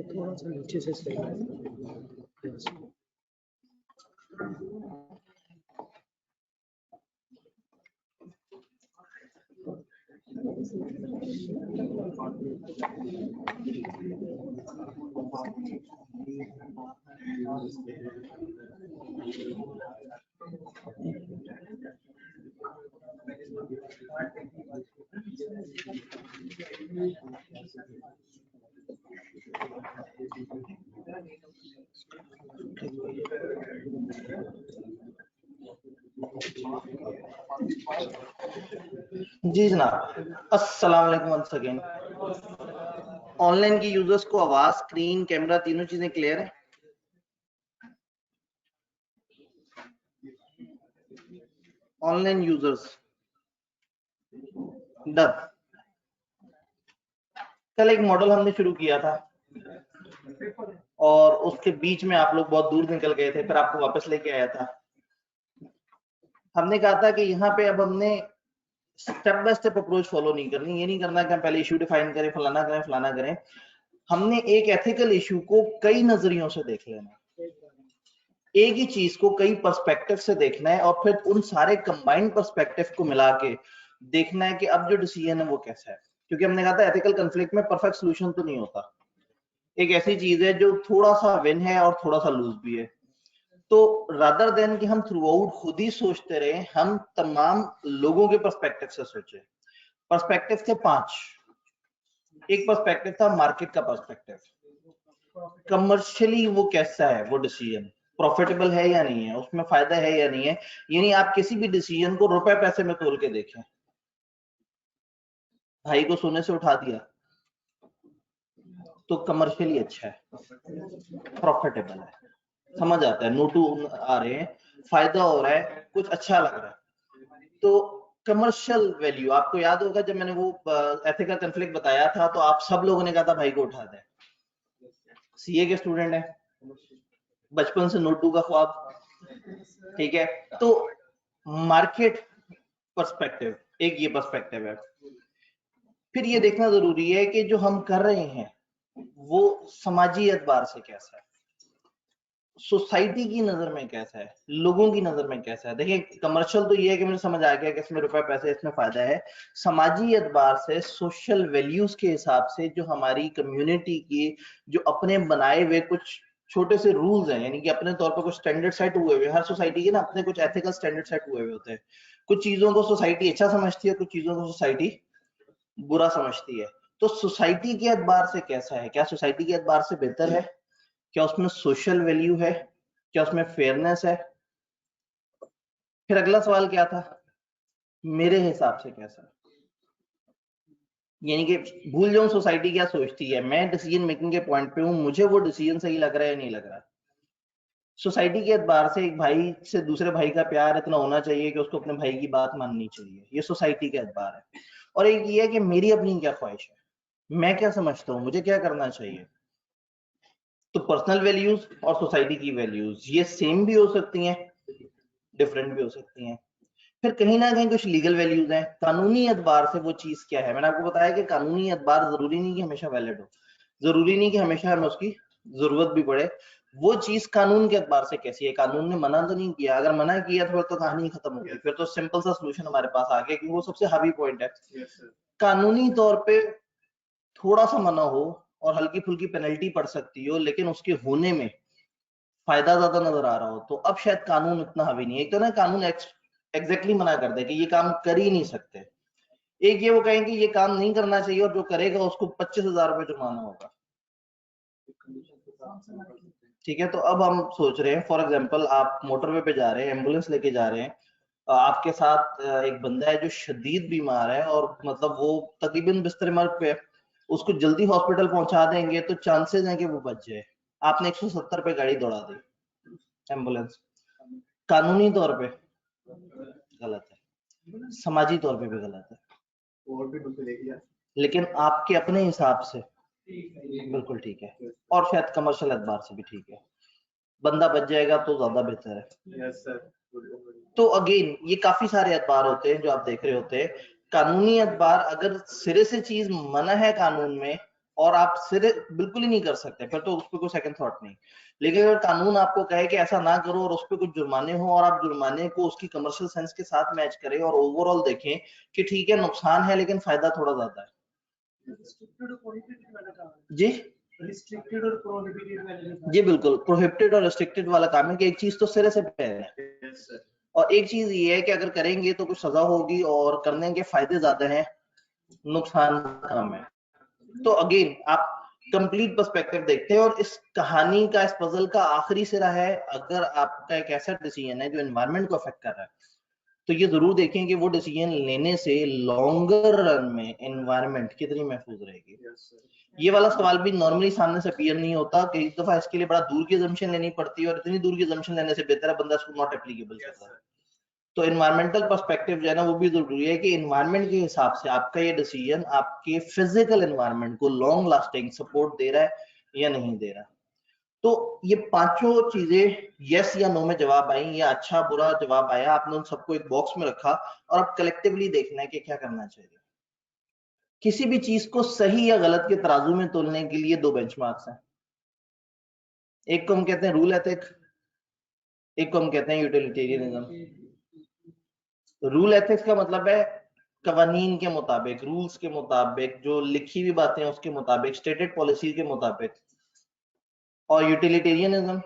थोड़ा सा नीचे से सही है। जी जनाब, अस्सलाम वालेकुम वंस अगेन। ऑनलाइन की यूजर्स को आवाज, स्क्रीन, कैमरा तीनों चीजें क्लियर है? Online users done. कल एक मॉडल हमने शुरू किया था और उसके बीच में आप लोग बहुत दूर निकल गए थे, फिर आपको वापस लेके आया था। हमने कहा था कि यहाँ पे अब हमने step by step approach follow नहीं करनी। ये नहीं करना कि हम पहले इशू डिफाइन करें, फलाना करें फलाना करें। हमने एक एथिकल इशू को कई नजरियों से देख लेना है, एक ही चीज को कई पर्सपेक्टिव से देखना है और फिर उन सारे कंबाइंड पर्सपेक्टिव को मिला के देखना है कि अब जो डिसीजन है वो कैसा है। क्योंकि हमने कहा था एथिकल कंफ्लिक्ट में परफेक्ट सोल्यूशन तो नहीं होता, एक ऐसी चीज है जो थोड़ा सा विन है और थोड़ा सा लूज भी है। तो रादर देन कि हम थ्रू आउट खुद ही सोचते रहे, हम तमाम लोगों के पर्सपेक्टिव से सोचे। पर्सपेक्टिव थे 5। एक पर्सपेक्टिव था मार्केट का पर्सपेक्टिव, कमर्शियली वो कैसा है, वो डिसीजन प्रॉफिटेबल है या नहीं है, उसमें फायदा है या नहीं है। यानी आप किसी भी डिसीजन को रुपए पैसे में तोल के देखें। भाई को सोने से उठा दिया तो कमर्शियली अच्छा है, प्रॉफिटेबल है, समझ आता है, नोटू आ रहे हैं, फायदा हो रहा है, कुछ अच्छा लग रहा है। तो कमर्शियल वैल्यू, आपको याद होगा जब मैंने वो एथिकल कॉन्फ्लिक्ट बताया था तो आप सब लोगों ने कहा था भाई को उठा दे। सीए के स्टूडेंट है, बचपन से नोटू का ख्वाब, ठीक है। तो मार्केट पर्सपेक्टिव एक ये पर्सपेक्टिव है। फिर ये देखना जरूरी है कि जो हम कर रहे हैं वो समाजी एतबार से कैसा है, सोसाइटी की नजर में कैसा है, लोगों की नजर में कैसा है। देखिए कमर्शियल तो ये है कि मुझे समझ आ गया कि इसमें रुपए पैसे, इसमें फायदा है। समाजी एतबार से, सोशल वैल्यूज के हिसाब से जो हमारी कम्युनिटी की जो अपने बनाए हुए कुछ छोटे से रूल्स हैं, यानी कि अपने तौर पर कुछ स्टैंडर्ड सेट हुए हुए, हर सोसाइटी के ना अपने कुछ एथिकल स्टैंडर्ड सेट हुए हुए होते हैं। कुछ चीजों को सोसाइटी अच्छा समझती है, कुछ चीजों को सोसाइटी बुरा समझती है। तो सोसाइटी के एतबार से कैसा है, क्या सोसाइटी के एतबार से बेहतर है, क्या उसमें सोशल वैल्यू है, क्या उसमें फेयरनेस है। फिर अगला सवाल क्या था, मेरे हिसाब से कैसा है, यानी कि भूल जाऊं सोसाइटी क्या सोचती है, मैं डिसीजन मेकिंग के पॉइंट पे हूं, मुझे वो डिसीजन सही लग रहा है या नहीं लग रहा है। सोसाइटी के एतबार से एक भाई से दूसरे भाई का प्यार इतना होना चाहिए कि उसको अपने भाई की बात माननी चाहिए, ये सोसाइटी के एतबार है। और एक ये है कि मेरी अपनी क्या ख्वाहिश है, मैं क्या समझता हूँ, मुझे क्या करना चाहिए। तो पर्सनल वैल्यूज और सोसाइटी की वैल्यूज ये सेम भी हो सकती हैं, डिफरेंट भी हो सकती हैं। फिर कहीं ना कहीं कुछ लीगल वैल्यूज हैं, कानूनी एतबार से वो चीज क्या है। मैंने आपको बताया कि कानूनी एतबार जरूरी नहीं कि हमेशा वैलिड हो, जरूरी नहीं कि हमेशा हमें उसकी जरूरत भी पड़े। वो चीज कानून के एतबार से कैसी है, कानून ने मना तो नहीं किया, अगर मना किया तो फिर तो कहानी खत्म हो गई, फिर तो सिंपल सा सोल्यूशन हमारे पास आ गया, क्योंकि वो सबसे हावी पॉइंट है। कानूनी तौर पे थोड़ा सा मना हो और हल्की फुल्की पेनल्टी पड़ सकती हो, लेकिन उसके होने में फायदा ज्यादा नजर आ रहा हो, तो अब शायद कानून इतना हावी नहीं है। एक तो ना कानून एग्जैक्टली मना कर दे कि ये काम कर ही नहीं सकते, एक ये वो कहें कि ये काम नहीं करना चाहिए और जो करेगा उसको 25,000 रुपए जुर्माना होगा। ठीक है, तो अब हम सोच रहे हैं फॉर एग्जांपल आप मोटरवे पे जा रहे हैं, एम्बुलेंस लेके जा रहे हैं, आपके साथ एक बंदा है जो शदीद बीमार है और मतलब वो तकरीबन बिस्तर मर्ग पे है, उसको जल्दी हॉस्पिटल पहुंचा देंगे तो चांसेस हैं कि वो बच जाए। आपने 170 पे गाड़ी दौड़ा दी एम्बुलेंस, कानूनी तौर पे गलत है, समाजी तौर पे भी गलत है, और भी कुछ देखिए, लेकिन आपके अपने हिसाब से बिल्कुल ठीक है, और शायद कमर्शियल एतबार से भी ठीक है, बंदा बच जाएगा तो ज्यादा बेहतर है। Yes sir. तो अगेन ये काफी सारे एतबार होते हैं जो आप देख रहे होते हैं। कानूनी एतबार अगर सिरे से चीज मना है कानून में और आप सिरे बिल्कुल ही नहीं कर सकते, फिर तो उस पर कोई सेकंड थॉट नहीं। लेकिन अगर कानून आपको कहे कि ऐसा ना करो और उस पर कुछ जुर्माने हो और आप जुर्माने को उसकी कमर्शियल सेंस के साथ मैच करें और ओवरऑल देखें कि ठीक है नुकसान है लेकिन फायदा थोड़ा ज्यादा है। जी रिस्ट्रिक्टेड और प्रोहिबिटेड, जी बिल्कुल, प्रोहिबिटेड और रिस्ट्रिक्टेड वाला काम है कि एक चीज तो सिरे से बैन है, यस सर। और एक चीज ये है कि अगर करेंगे तो कुछ सजा होगी और करने के फायदे ज्यादा हैं, नुकसान कम है। तो अगेन आप कंप्लीट पर्सपेक्टिव देखते हैं, और इस कहानी का, इस पजल का आखिरी सिरा है, अगर आपका एक ऐसा डिसीजन है जो एनवायरनमेंट को अफेक्ट कर रहा है तो ये जरूर देखें कि वो डिसीजन लेने से लॉन्गर रन में एनवायरनमेंट कितनी महफूज रहेगी। ये वाला सवाल भी नॉर्मली सामने से अपीयर नहीं होता, कई दफा इसके लिए बड़ा दूर की assumption लेनी पड़ती है, और इतनी दूर की assumption लेने से बेहतर है बंदा इसको नॉट एप्लीकेबल करता है। तो एनवायरमेंटल पर्सपेक्टिव जो है ना वो भी जरूरी है कि एनवायरनमेंट के हिसाब से आपका ये डिसीजन आपके फिजिकल एनवायरनमेंट को लॉन्ग लास्टिंग सपोर्ट दे रहा है या नहीं दे रहा। तो ये पांचों चीजें यस या नो में जवाब आई, या अच्छा बुरा जवाब आया, आपने उन सबको एक बॉक्स में रखा और अब कलेक्टिवली देखना है कि क्या करना चाहिए। किसी भी चीज को सही या गलत के तराजू में तोलने के लिए दो बेंचमार्क्स हैं, एक को हम कहते हैं रूल एथिक, एक को हम कहते हैं यूटिलिटेरियनिज्म। रूल एथिक्स का मतलब है कवानीन के मुताबिक, रूल्स के मुताबिक, जो लिखी हुई बातें हैं उसके मुताबिक, स्टेटेड पॉलिसी के मुताबिक। और यूटिलिटेरियनिज्म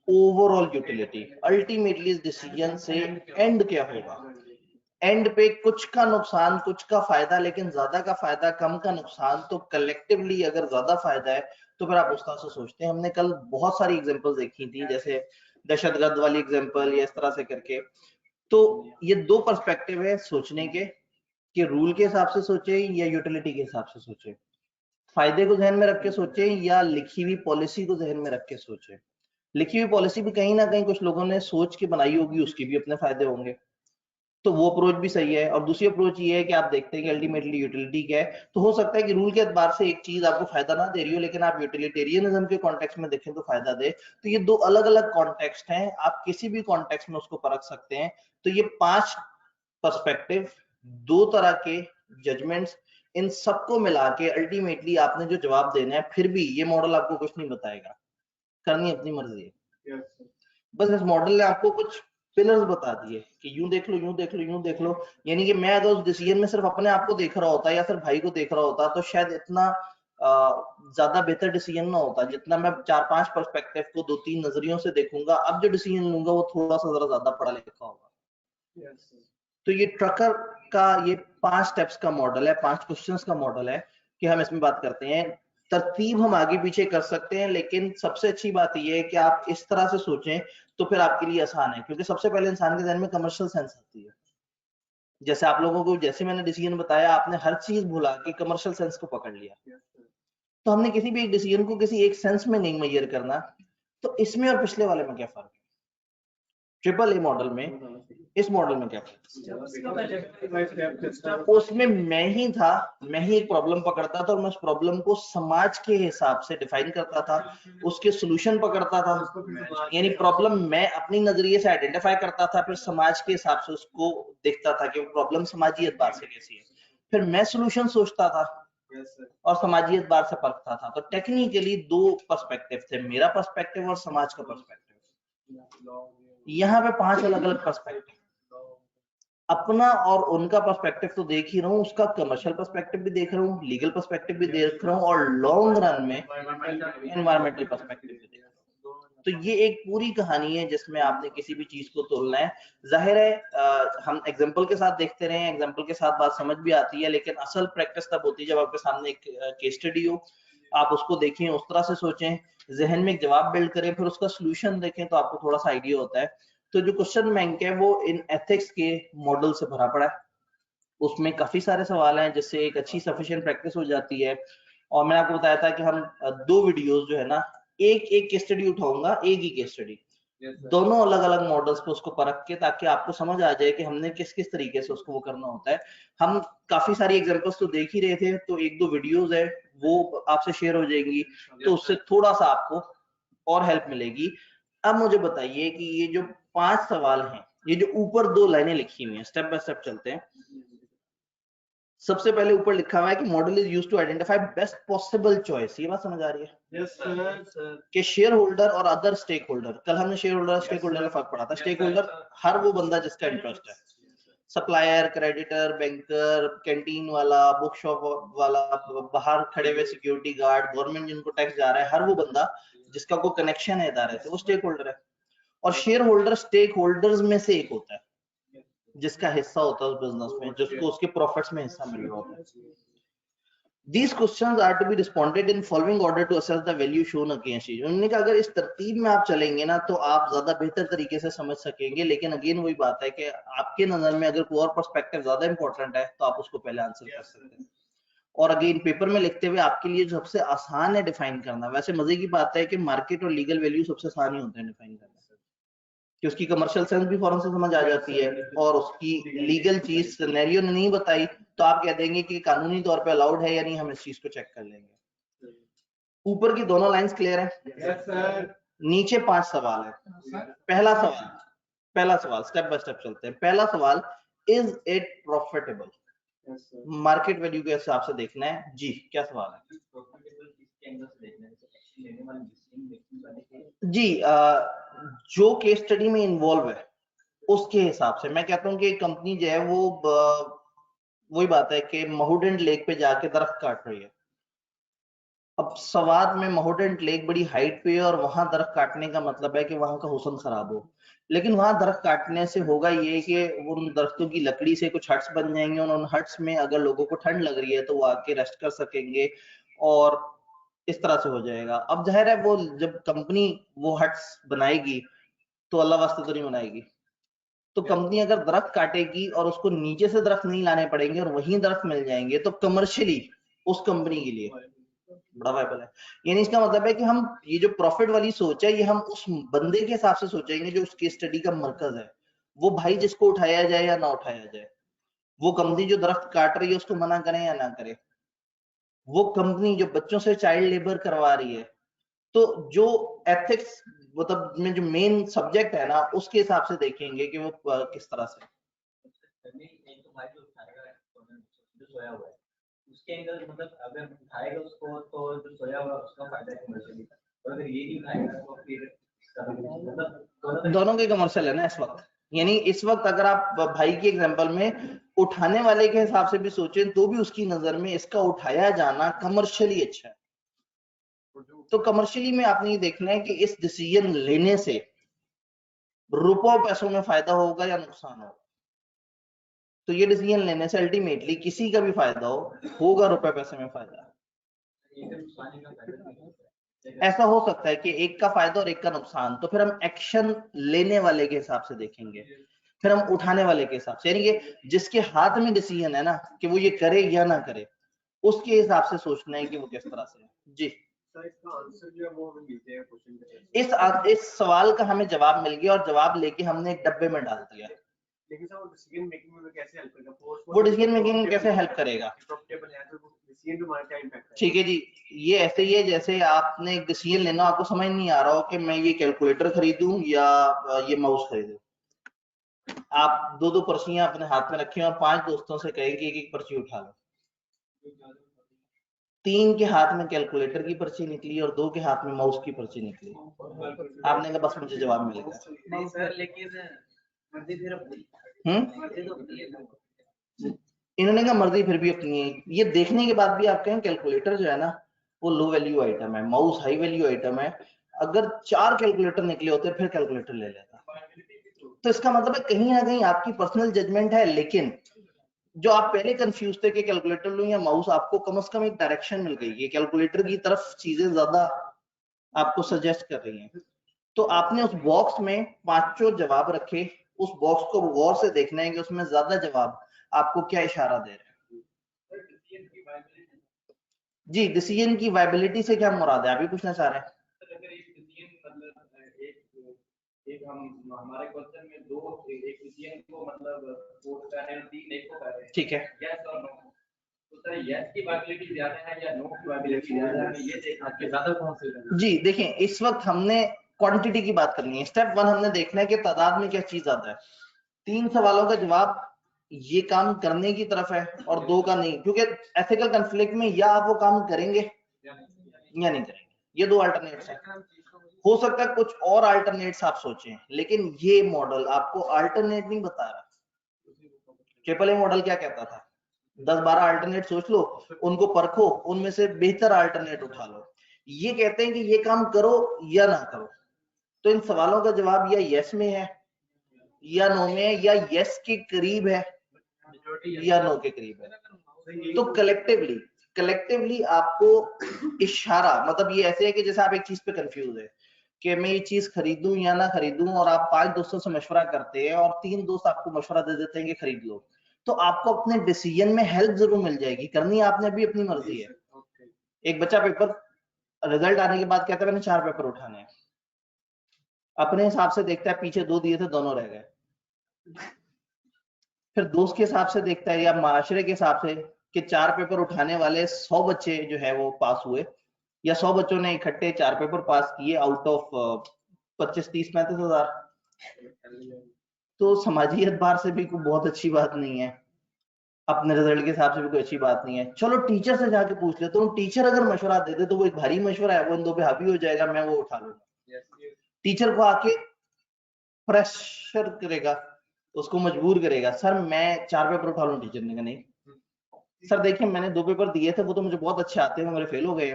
ओवरऑल यूटिलिटी, अल्टीमेटली इस डिसीजन से एंड क्या होगा, एंड पे कुछ का नुकसान कुछ का फायदा, लेकिन ज्यादा का फायदा कम का नुकसान, तो कलेक्टिवली अगर ज्यादा फायदा है तो फिर आप उस तरह से सोचते हैं। हमने कल बहुत सारी एग्जांपल्स देखी थी, जैसे दहशतगर्द वाली एग्जांपल या इस तरह से करके। तो ये दो पर्सपेक्टिव है सोचने के कि रूल के हिसाब से सोचे या यूटिलिटी के हिसाब से सोचे, फायदे को ध्यान में रख के सोचे या लिखी हुई पॉलिसी को ध्यान में रख के सोचे। लिखी हुई पॉलिसी भी कहीं ना कहीं कुछ लोगों ने सोच के बनाई होगी, उसके भी अपने फायदे होंगे, तो वो अप्रोच भी सही है। और दूसरी अप्रोच ये है कि आप देखते हैं कि अल्टीमेटली यूटिलिटी क्या है, तो हो सकता है कि रूल के एतबार से एक चीज आपको फायदा ना दे रही हो, लेकिन आप यूटिलिटेरियनिज्म के कॉन्टेक्स्ट में देखें तो फायदा दे। तो ये दो अलग अलग कॉन्टेक्स्ट हैं, आप किसी भी कॉन्टेक्स्ट में उसको परख सकते हैं। तो ये 5 पर्सपेक्टिव, 2 तरह के जजमेंट्स, इन सबको मिला के अल्टीमेटली आपने जो जवाब देना है, फिर भी ये मॉडल आपको कुछ नहीं बताएगा, करनी अपनी मर्जी है। बस इस मॉडल ने आपको कुछ पिलर्स बता दिए कि यूं देख लो, यूं देख लो, यूं देख लो। यानी कि मैं अगर उस डिसीजन में सिर्फ अपने आप को देख रहा होता या सिर्फ भाई को देख रहा होता तो शायद इतना ज्यादा बेहतर डिसीजन ना होता, जितना मैं 4-5 पर्सपेक्टिव को 2-3 नजरियों से देखूंगा, अब जो डिसीजन लूंगा वो थोड़ा सा जरा ज्यादा पढ़ा लिखा होगा। तो ये ट्रकर का ये 5 स्टेप्स का मॉडल है, 5 क्वेश्चंस का मॉडल है कि हम इसमें बात करते हैं। तरतीब हम आगे पीछे कर सकते हैं, लेकिन सबसे अच्छी बात यह है कि आप इस तरह से सोचें तो फिर आपके लिए आसान है, क्योंकि सबसे पहले इंसान के ज़हन में कमर्शियल सेंस आती है। जैसे आप लोगों को, जैसे मैंने डिसीजन बताया, आपने हर चीज भुला के कमर्शियल सेंस को पकड़ लिया। तो हमने किसी भी एक डिसीजन को किसी एक सेंस में नहीं मेजर करना। तो इसमें और पिछले वाले में क्या फर्क है, ट्रिपल ए मॉडल में, इस मॉडल में क्या फर्क? उसमें मैं ही था, मैं ही एक प्रॉब्लम पकड़ता था और मैं उस प्रॉब्लम को समाज के हिसाब से डिफाइन करता था, उसके सॉल्यूशन पकड़ता था। यानी प्रॉब्लम मैं अपनी नजरिए से आइडेंटिफाई करता था, फिर समाज के हिसाब से उसको देखता था कि वो प्रॉब्लम समाजी एतबार से कैसी है, फिर मैं सॉल्यूशन सोचता था और समाजी एतबार से परखता था। तो टेक्निकली 2 पर्सपेक्टिव थे, मेरा पर्सपेक्टिव और समाज का पर्सपेक्टिव। यहाँ पे 5 अलग अलग पर्सपेक्टिव, अपना और उनका पर्सपेक्टिव तो देख ही रहा हूँ, उसका कमर्शियल पर्सपेक्टिव भी देख रहा हूँ, लीगल पर्सपेक्टिव भी देख रहा हूँ, और लॉन्ग रन में एनवायरमेंटल पर्सपेक्टिव भी देख रहा हूँ। तो ये एक पूरी कहानी है जिसमें आपने किसी भी चीज को तोलना है। जाहिर है हम एग्जांपल के साथ देखते रहे, एग्जांपल के साथ बात समझ भी आती है, लेकिन असल प्रैक्टिस तब होती है जब आपके सामने एक केस स्टडी हो, आप उसको देखें, उस तरह से सोचें, जहन में एक जवाब बिल्ड करें, फिर उसका सोल्यूशन देखें, तो आपको थोड़ा सा आइडिया होता है। तो जो क्वेश्चन बैंक है वो इन एथिक्स के मॉडल से भरा पड़ा है, उसमें काफी सारे सवाल हैं जिससे एक अच्छी सफिशिएंट प्रैक्टिस हो जाती है। और मैंने आपको बताया था कि हम 2 वीडियोस जो है ना, एक केस स्टडी उठाऊंगा, एक ही केस स्टडी, दोनों अलग अलग मॉडल्स पे उसको परख के, ताकि आपको समझ आ जाए कि हमने किस किस तरीके से उसको वो करना होता है। हम काफी सारी एग्जांपल्स तो देख ही रहे थे, तो 1-2 वीडियोस है वो आपसे शेयर हो जाएंगी, तो उससे थोड़ा सा आपको और हेल्प मिलेगी। अब मुझे बताइए कि ये जो 5 सवाल हैं, ये जो ऊपर 2 लाइनें लिखी हुई हैं, स्टेप बाय स्टेप चलते हैं। सबसे पहले ऊपर लिखा हुआ है कि model is used to identify best possible choice. ये बात समझ आ रही है? Yes sir. कि शेयर होल्डर और अदर स्टेक होल्डर, कल हमने शेयर होल्डर स्टेक होल्डर का फर्क पढ़ा था। स्टेक होल्डर हर वो बंदा जिसका इंटरेस्ट है, सप्लायर, क्रेडिटर, बैंकर, कैंटीन वाला, बुक शॉप वाला, बाहर खड़े हुए सिक्योरिटी गार्ड, गवर्नमेंट जिनको टैक्स जा रहा है, हर वो बंदा जिसका कोई कनेक्शन है इदारे से, वो स्टेक होल्डर है। और शेयर होल्डर स्टेक होल्डर्स में से एक होता है, जिसका हिस्सा होता है उस बिजनेस में, जिसको उसके प्रॉफिट्स में हिस्सा मिल रहा होता है। These questions are to be responded in following order to assess the value shown against each। उन्होंने कहा अगर इस तरतीब में आप चलेंगे ना तो आप ज्यादा बेहतर तरीके से समझ सकेंगे, लेकिन अगेन वही बात है कि आपके नजर में अगर कोई और पर्सपेक्टिव ज्यादा इंपॉर्टेंट है तो आप उसको पहले आंसर कर सकते हैं। और अगेन पेपर में लिखते हुए आपके लिए सबसे आसान है डिफाइन करना। वैसे मजे की बात है कि मार्केट और लीगल वैल्यू सबसे आसान ही होते हैं डिफाइन करना, कि उसकी कमर्शियल सेंस भी फौरन से समझ आ जाती है, और उसकी लीगल चीज सिनेरियो ने नहीं बताई तो आप कह देंगे कि कानूनी तौर पे अलाउड है या नहीं, हम इस चीज को चेक कर लेंगे। ऊपर की दोनों लाइंस क्लियर है? Yes sir. नीचे 5 सवाल है। पहला सवाल स्टेप बाय स्टेप चलते हैं। पहला सवाल, is it profitable? Market value के हिसाब से देखना है जी। क्या सवाल है जी? जो केस स्टडी में इन्वॉल्व है उसके हिसाब से मैं कहता हूं कि कंपनी जो है वो वही बात है कि महुडेंट लेक पे जाके दरख्त काट रही है। अब सवाद में महुडेंट लेक बड़ी हाइट पे है और वहां दरख्त काटने का मतलब है कि वहां का हुस्न खराब हो, लेकिन वहां दरख्त काटने से होगा ये कि उन दरख्तों की लकड़ी से कुछ हट्स बन जाएंगे, और उन हट्स में अगर लोगों को ठंड लग रही है तो वो आके रेस्ट कर सकेंगे, और इस तरह से हो जाएगा। अब जाहिर है वो जब कंपनी वो हट्स बनाएगी तो अल्लाह वास्ते तो नहीं बनाएगी, तो कंपनी अगर दरख्त काटेगी और उसको नीचे से दरख्त नहीं लाने पड़ेंगे और वहीं दरख्त मिल जाएंगे, तो कमर्शियली उस कंपनी के लिए बड़ा वायबल है। यानी इसका मतलब है कि हम ये जो प्रॉफिट वाली सोच है, ये हम उस बंदे के हिसाब से सोचेंगे जो उसकी स्टडी का मरकज है, वो भाई जिसको उठाया जाए या ना उठाया जाए, वो कंपनी जो दरख्त काट रही है उसको मना करें या ना करे, वो कंपनी जो बच्चों से चाइल्ड लेबर करवा रही है, तो जो एथिक्स मतलब में जो मेन सब्जेक्ट है ना, उसके हिसाब से देखेंगे कि वो किस तरह से। उसके एंगल मतलब अगर उठाएगा उसको तो जो सोया हुआ उसका फायदा कमर्शियली, और अगर ये नहीं उठाएगा तो फिर मतलब दोनों के कमर्शियल है ना इस वक्त। यानी इस वक्त अगर आप भाई की एग्जांपल में उठाने वाले के हिसाब से भी सोचें तो भी उसकी नजर में इसका उठाया जाना कमर्शियली अच्छा है। तो कमर्शियली में आपने ये देखना है कि इस डिसीजन लेने से रुपयों पैसों में फायदा होगा या नुकसान होगा। तो ये डिसीजन लेने से अल्टीमेटली किसी का भी फायदा होगा रुपए पैसे में फायदा। ऐसा हो सकता है कि एक का फायदा और एक का नुकसान, तो फिर हम एक्शन लेने वाले के हिसाब से देखेंगे, फिर हम उठाने वाले के हिसाब से, यानी कि जिसके हाथ में डिसीजन है ना कि वो ये करे या ना करे, उसके हिसाब से सोचना है कि वो किस तरह से है। जी इसका आंसर जो है वो हमें मिलते हैं क्वेश्चन इस सवाल का हमें जवाब मिल गया और जवाब लेके हमने एक डब्बे में डाल दिया। लेकिन सर वो डिसीजन मेकिंग में कैसे हेल्प करेगा? वो डिसीजन मेकिंग में कैसे हेल्प करेगा? प्रॉफिटेबल है तो डिसीजन पे हमारा क्या इंपैक्ट है? ठीक है जी, ये ऐसे ही है जैसे आपने एक डिसीजन लेना, आपको समझ नहीं आ रहा हो कि मैं ये कैलकुलेटर खरीदूं या ये माउस खरीदूं। आप 2-2 पर्चियां अपने हाथ में रखें और 5 दोस्तों से कहें कि एक पर्ची उठा लो। 3 के हाथ में कैलकुलेटर की पर्ची निकली और 2 के हाथ में माउस की पर्ची निकली। आपने कहा बस मुझे जवाब मिलेगा। नहीं सर, लेकिन मर्जी फिर अपनी इन्होंने कहा मर्जी फिर भी अपनी है। ये देखने के बाद भी आप कहें कैलकुलेटर जो है ना वो लो वैल्यू आइटम है, माउस हाई वैल्यू आइटम है। अगर 4 कैलकुलेटर निकले होते फिर कैलकुलेटर ले लेता। तो इसका मतलब है कहीं ना कहीं आपकी पर्सनल जजमेंट है, लेकिन जो आप पहले कंफ्यूज थे कि कैलकुलेटर लूं या माउस, आपको कम से कम एक डायरेक्शन मिल गई है, कैलकुलेटर की तरफ चीजें ज्यादा आपको सजेस्ट कर रही हैं। तो आपने उस बॉक्स में 5 जवाब रखे, उस बॉक्स को गौर से देखना है कि उसमें ज्यादा जवाब आपको क्या इशारा दे रहे हैं। जी, डिसीजन की वायबिलिटी से क्या मुराद है, आप भी पूछना चाह रहे हैं? एक हम हमारे क्वेश्चन में दो एक डिसीजन को मतलब कोड कर रहे हैं, 3 एक को कर रहे हैं, ठीक है, यस और नो, तो सर यस की प्रोबेबिलिटी ज्यादा है या नो की प्रोबेबिलिटी ज्यादा है, ये देखना कि ज्यादा कौन सी है। जी देखिए, इस वक्त हमने क्वांटिटी की बात करनी है। स्टेप 1 हमने देखना है कि तादाद में क्या चीज ज्यादा है। 3 सवालों का जवाब ये काम करने की तरफ है और 2 का नहीं, क्योंकि एथिकल कॉन्फ्लिक्ट में या आप वो काम करेंगे या नहीं करेंगे, ये 2 अल्टरनेट्स हैं। हो सकता है कुछ और अल्टरनेट्स आप सोचें, लेकिन ये मॉडल आपको अल्टरनेट नहीं बता रहा। ट्रिपल ए मॉडल क्या कहता था, 10-12 अल्टरनेट सोच लो, उनको परखो, उनमें से बेहतर अल्टरनेट उठा लो। ये कहते हैं कि ये काम करो या ना करो। तो इन सवालों का जवाब या यस में है या नो में है, या यस के करीब है या नो के करीब है। तो कलेक्टिवली आपको इशारा, मतलब ये ऐसे है कि जैसे आप एक चीज पे कंफ्यूज है कि मैं ये चीज खरीदूं या ना खरीदूं, और आप 5 दोस्तों से मशवरा करते हैं और 3 दोस्त आपको मशवरा दे देते हैं कि खरीद लो, तो आपको अपने डिसीजन में हेल्प जरूर मिल जाएगी, करनी आपने भी अपनी मर्जी है। एक बच्चा पेपर रिजल्ट आने के बाद कहता है मैंने 4 पेपर उठाने हैं, अपने हिसाब से देखता है पीछे 2 दिए थे दोनों रह गए, फिर दोस्त के हिसाब से देखता है या माशरे के हिसाब से कि 4 पेपर उठाने वाले 100 बच्चे जो है वो पास हुए, या 100 बच्चों ने इकट्ठे 4 पेपर पास किए आउट ऑफ 25-30-35 हजार। तो समाजी एतबार से भी कोई बहुत अच्छी बात नहीं है, अपने रिजल्ट के हिसाब से भी कोई अच्छी बात नहीं है। चलो टीचर से जाके पूछ लेते हूँ, टीचर अगर मशवरा दे दे तो वो एक भारी मशवरा है, वो इन 2 पे हावी हो जाएगा, मैं वो उठा लूंगा। टीचर को आके प्रेशर करेगा, उसको मजबूर करेगा, सर मैं 4 पेपर उठा लूं, टीचर ने कहा नहीं सर देखिए मैंने 2 पेपर दिए थे, वो तो मुझे बहुत अच्छे आते हैं, मेरे फेल हो गए,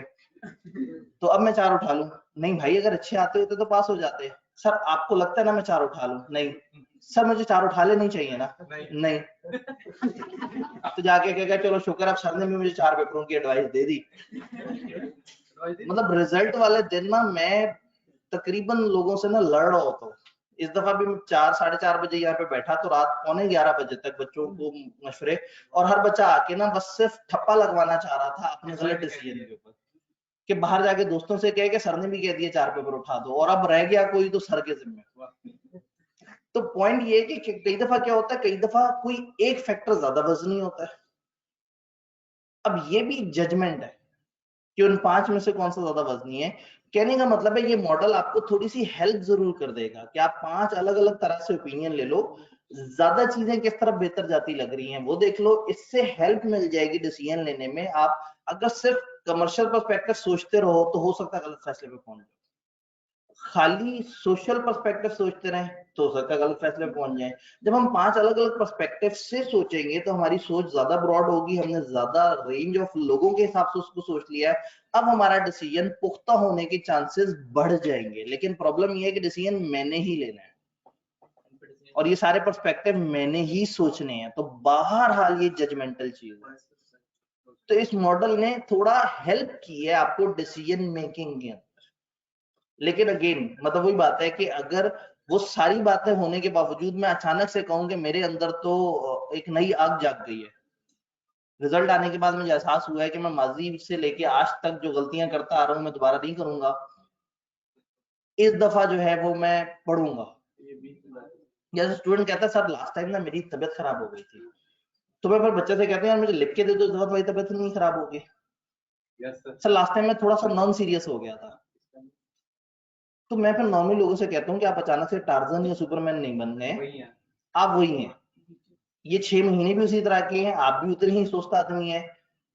तो अब मैं 4 उठा लूं। नहीं भाई, अगर अच्छे आते होते तो पास हो जाते। सर आपको लगता है ना मैं 4 उठा लूं? नहीं सर मुझे 4 उठा लेनी चाहिए ना। नहीं तो जाके कहेगा चलो शुक्र अब सर ने भी मुझे 4 पेपरों की एडवाइस दे दी। मतलब रिजल्ट वाले दिन ना मैं तकरीबन लोगों से ना लड़ रहा होता हूँ। इस दफा भी 4-4:30 बजे यहाँ पे बैठा, तो रात 11:15 बजे तक बच्चों को मशवरे, और हर बच्चा आके ना बस सिर्फ ठप्पा लगवाना चाह रहा था अपने गलत डिसीजन के ऊपर, कि बाहर जाके दोस्तों से कहे कि सर ने भी कह दिया 4 पेपर उठा दो, और अब रह गया कोई तो सर के जिम्मे। तो पॉइंट ये है कि कई दफा क्या होता है, कई दफा कोई एक फैक्टर ज्यादा वजनी होता है। अब ये भी जजमेंट है कि उन 5 में से कौन सा ज्यादा वजनी है। कहने का मतलब है ये मॉडल आपको थोड़ी सी हेल्प जरूर कर देगा कि आप 5 अलग अलग तरह से ओपिनियन ले लो, ज्यादा चीजें किस तरफ बेहतर जाती लग रही हैं वो देख लो, इससे हेल्प मिल जाएगी डिसीजन लेने में। आप अगर सिर्फ कमर्शियल पर्सपेक्टिव सोचते रहो तो हो सकता है गलत फैसले पे पहुंच जाओ, खाली सोशल पर्सपेक्टिव सोचते रहें तो हो सकता है गलत फैसले पे पहुंच जाए। जब हम 5 अलग अलग पर्सपेक्टिव से सोचेंगे तो हमारी सोच ज्यादा ब्रॉड होगी, हमने ज्यादा रेंज ऑफ लोगों के हिसाब से उसको सोच लिया है, अब हमारा डिसीजन पुख्ता होने के चांसेस बढ़ जाएंगे। लेकिन प्रॉब्लम ये है कि डिसीजन मैंने ही लेना है और ये सारे पर्सपेक्टिव मैंने ही सोचने हैं, तो बाहर हाल ये जजमेंटल चीज है। तो इस मॉडल ने थोड़ा हेल्प की है आपको डिसीजन मेकिंग के अंदर, लेकिन अगेन मतलब वही बात है कि अगर वो सारी बातें होने के बावजूद मैं अचानक से कहूं कि मेरे अंदर तो एक नई आग जाग गई है, रिजल्ट आने के बाद मुझे एहसास हुआ है कि मैं माजी से लेके आज तक जो गलतियां करता आ रहा हूं मैं दोबारा नहीं करूंगा, इस दफा जो है वो मैं पढ़ूंगा। जैसे स्टूडेंट कहता है सर लास्ट टाइम ना मेरी तबीयत खराब हो गई थी, तो मैं फिर बच्चे से कहते हैं यार मुझे लिख के दे दो, इस दफा तुम्हारी तबीयत नहीं खराब होगी। सर लास्ट टाइम मैं थोड़ा सा नॉन सीरियस हो गया था, तो मैं फिर नॉर्मली लोगों से कहता हूँ कि आप अचानक से टार्जन या सुपरमैन नहीं बन गए, आप वही हैं। ये 6 महीने भी उसी तरह के हैं, आप भी उतने ही सुस्त आदमी हैं,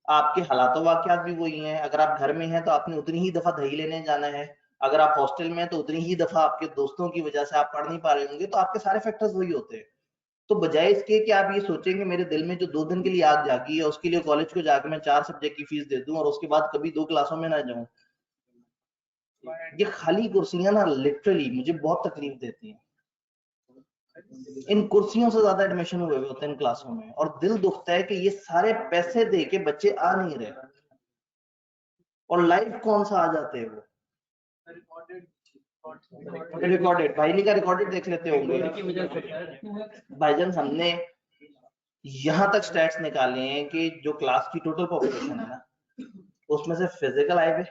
आपके हालात वाकयात भी वही हैं। अगर आप घर में हैं तो आपने उतनी ही दफा दही लेने जाना है, अगर आप हॉस्टल में हैं तो उतनी ही दफा आपके दोस्तों की वजह से आप पढ़ नहीं पा रहे होंगे, तो आपके सारे फैक्टर्स वही होते हैं। तो बजाय इसके कि आप ये सोचेंगे मेरे दिल में जो 2 दिन के लिए आग जागी है उसके लिए कॉलेज को जाकर मैं 4 सब्जेक्ट की फीस दे दूं और उसके बाद कभी 2 क्लासों में ना जाऊं, ये खाली कुर्सियां ना लिटरली मुझे बहुत तकलीफ देती हैं। इन कुर्सियों से ज्यादा एडमिशन हुए होते हैं इन क्लासों में, और दिल दुखता है कि ये सारे पैसे दे के बच्चे आ नहीं रहे, और लाइव कौन सा आ जाते हैं वो रिकॉर्डेड। भाईनी का रिकॉर्डेड देख लेते होंगे भाईजान। हमने यहां तक स्टैट्स निकाले हैं कि जो क्लास की टोटल पॉपुलेशन है ना, उसमें से फिजिकल आए हुए